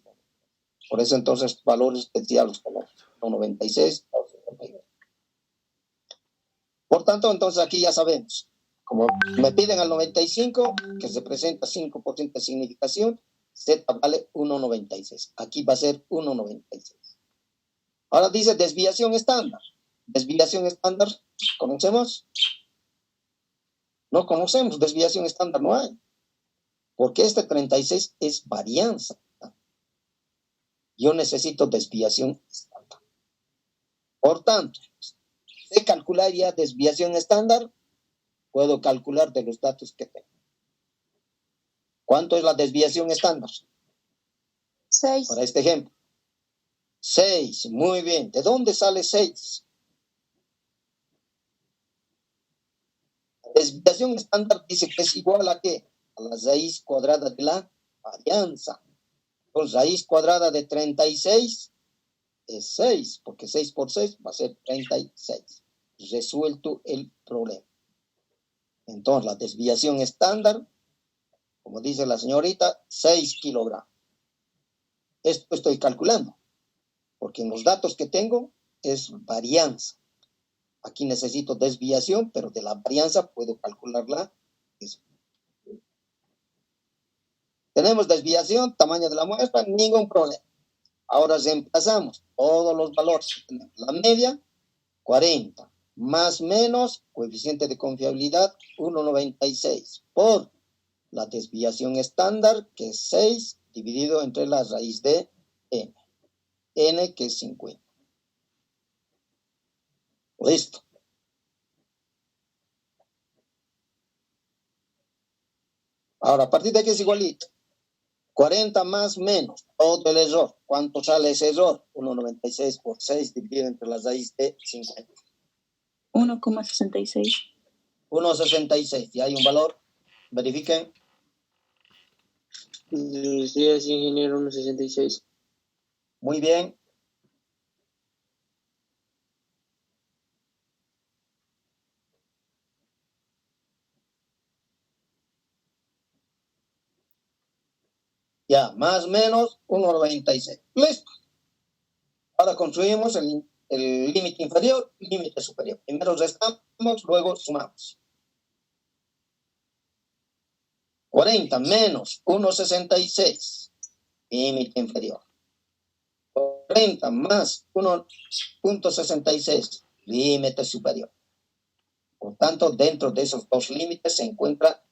Por eso entonces valores especiales como 96 o 58. Por tanto, entonces aquí ya sabemos, como me piden al 95, que se presenta 5% de significación, Z vale 1,96. Aquí va a ser 1,96. Ahora dice desviación estándar. Desviación estándar, ¿conocemos? No conocemos, desviación estándar no hay. Porque este 36 es varianza. Yo necesito desviación estándar. Por tanto, de calcular ya desviación estándar, puedo calcular de los datos que tengo. ¿Cuánto es la desviación estándar? 6. Para este ejemplo. 6, muy bien. ¿De dónde sale 6? La desviación estándar dice que es igual a ¿qué? A la raíz cuadrada de la varianza. Entonces, raíz cuadrada de 36 es 6, porque 6 por 6 va a ser 36. Resuelto el problema. Entonces, la desviación estándar, como dice la señorita, 6 kilogramos. Esto estoy calculando, porque en los datos que tengo es varianza. Aquí necesito desviación, pero de la varianza puedo calcularla. Tenemos desviación, tamaño de la muestra, ningún problema. Ahora reemplazamos todos los valores. La media, 40. Más menos, coeficiente de confiabilidad, 1,96. Por la desviación estándar, que es 6, dividido entre la raíz de n. N, que es 50. Listo. Ahora, a partir de aquí es igualito. 40 más menos, todo el error. ¿Cuánto sale ese error? 1,96 por 6 dividido entre la raíz de 50. 1,66. 1,66. Y hay un valor. Verifiquen. Buenos días, ingeniero 166. Muy bien. Ya, más o menos 1,96. Listo. Ahora construimos el límite inferior y límite superior. Primero restamos, luego sumamos. 40 menos 1,66. Límite inferior. 40 más 1,66. Límite superior. Por tanto, dentro de esos dos límites se encuentra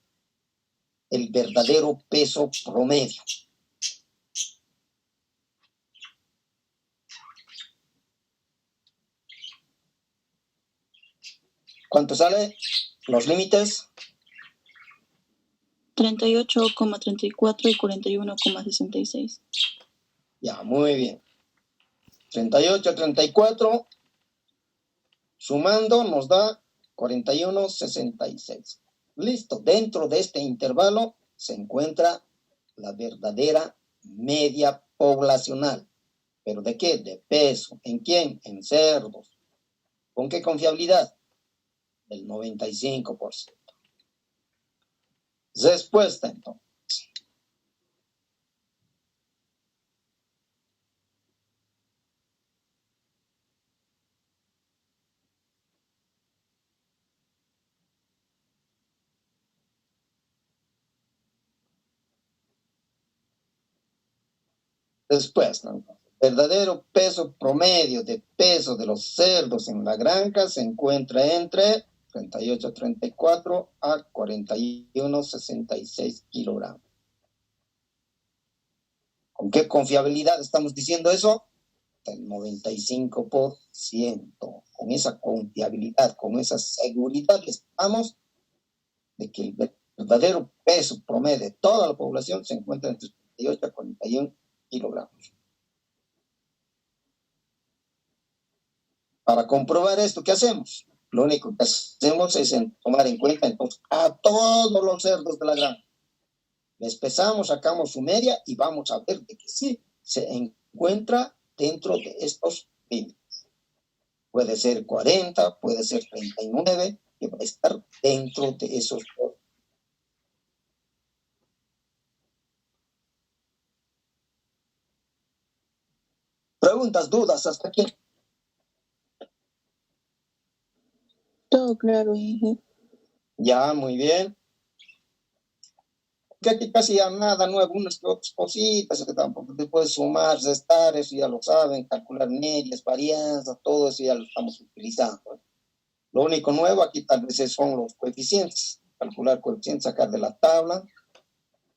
el verdadero peso promedio. ¿Cuánto sale? Los límites. 38,34 y 41,66. Ya, muy bien. 38, 34, sumando nos da 41,66. Listo. Dentro de este intervalo se encuentra la verdadera media poblacional. ¿Pero de qué? De peso. ¿En quién? En cerdos. ¿Con qué confiabilidad? Del 95%. Respuesta, entonces. Respuesta, entonces. Verdadero peso promedio de peso de los cerdos en la granja se encuentra entre 38,34 a 41,66 kilogramos. ¿Con qué confiabilidad estamos diciendo eso? Del 95%. Con esa confiabilidad, con esa seguridad estamos de que el verdadero peso promedio de toda la población se encuentra entre 38 a 41 kilogramos. Para comprobar esto, ¿qué hacemos? Lo único que hacemos es tomar en cuenta entonces a todos los cerdos de la granja. Les pesamos, sacamos su media y vamos a ver de que sí se encuentra dentro de estos límites. Puede ser 40, puede ser 39, que va a estar dentro de esos dos. ¿Preguntas, dudas hasta aquí? Todo claro, Inge. Ya, muy bien. Que aquí casi ya nada nuevo, unas que otras cositas que tampoco te puedes sumar, restar, eso ya lo saben, calcular medias, varianzas, todo eso ya lo estamos utilizando. Lo único nuevo aquí tal vez son los coeficientes, calcular coeficientes, sacar de la tabla.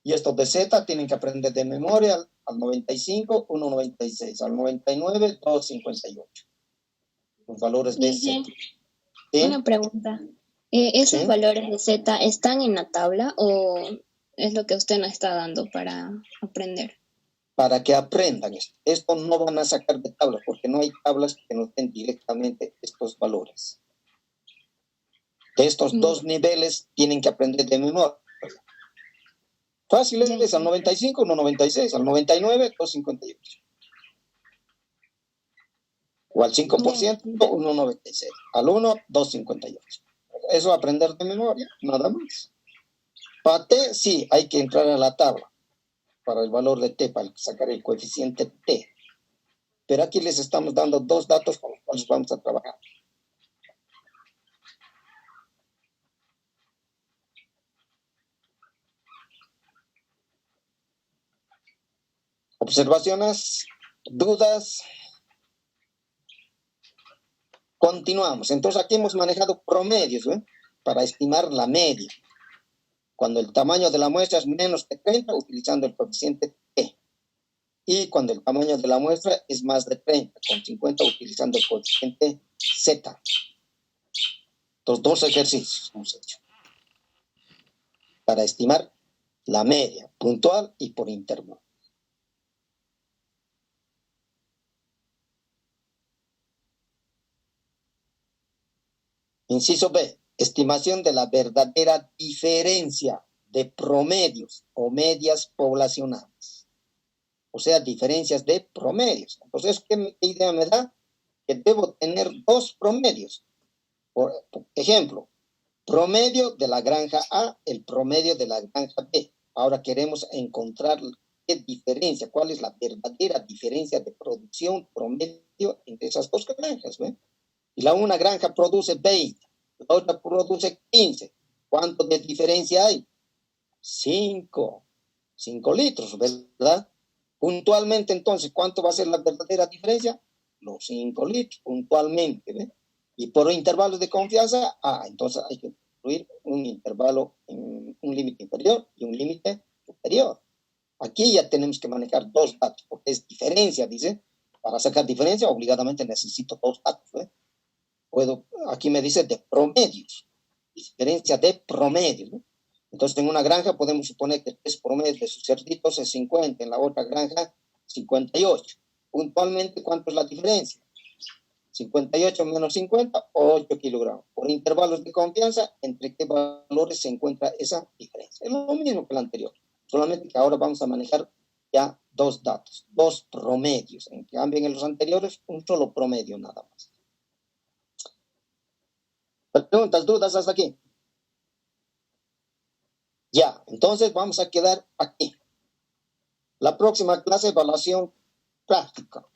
Y estos de Z tienen que aprender de memoria al 95, 1,96, al 99, 2,58. Los valores de Z. ¿Sí? Una pregunta. ¿Esos ¿Sí? valores de Z están en la tabla o es lo que usted nos está dando para aprender? Para que aprendan esto. Esto no van a sacar de tablas porque no hay tablas que nos den directamente estos valores. De estos dos niveles tienen que aprender de memoria. Fácil es al 95, 1,96, al 99, 2,58. O al 5%, 1,96. Al 1, 2,58. Eso aprender de memoria, nada más. Para T, sí, hay que entrar a la tabla para el valor de T, para sacar el coeficiente T. Pero aquí les estamos dando dos datos con los cuales vamos a trabajar. Observaciones, dudas. Continuamos. Entonces aquí hemos manejado promedios, para estimar la media. Cuando el tamaño de la muestra es menos de 30, utilizando el coeficiente T. Y cuando el tamaño de la muestra es más de 30, con 50, utilizando el coeficiente Z. Los dos ejercicios hemos hecho para estimar la media puntual y por intervalo. Inciso B, estimación de la verdadera diferencia de promedios o medias poblacionales. O sea, diferencias de promedios. Entonces, ¿qué idea me da? Que debo tener dos promedios. Por ejemplo, promedio de la granja A, el promedio de la granja B. Ahora queremos encontrar qué diferencia, cuál es la verdadera diferencia de producción promedio entre esas dos granjas, ¿ve? Y una granja produce 20, la otra produce 15. ¿Cuánto de diferencia hay? 5 litros, ¿verdad? Puntualmente, entonces, ¿cuánto va a ser la verdadera diferencia? Los 5 litros, puntualmente, ¿ve? Y por intervalos de confianza, entonces hay que incluir un intervalo, un límite inferior y un límite superior. Aquí ya tenemos que manejar dos datos, porque es diferencia, dice. Para sacar diferencia, obligadamente necesito dos datos, ¿ve? Aquí me dice de promedios, diferencia de promedios, ¿no? Entonces, en una granja podemos suponer que el promedio de sus cerditos es 50, en la otra granja 58. Puntualmente, ¿cuánto es la diferencia? 58 menos 50, 8 kilogramos. Por intervalos de confianza, ¿entre qué valores se encuentra esa diferencia? Es lo mismo que el anterior, solamente que ahora vamos a manejar ya dos datos, dos promedios. En cambio, en los anteriores, un solo promedio nada más. ¿Preguntas, dudas hasta aquí? Ya, entonces vamos a quedar aquí. La próxima clase, evaluación práctica.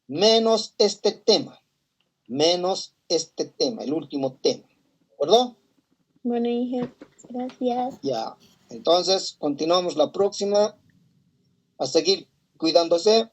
Menos este tema, el último tema. ¿De acuerdo? Bueno, Inge, gracias. Ya, entonces continuamos la próxima. A seguir cuidándose.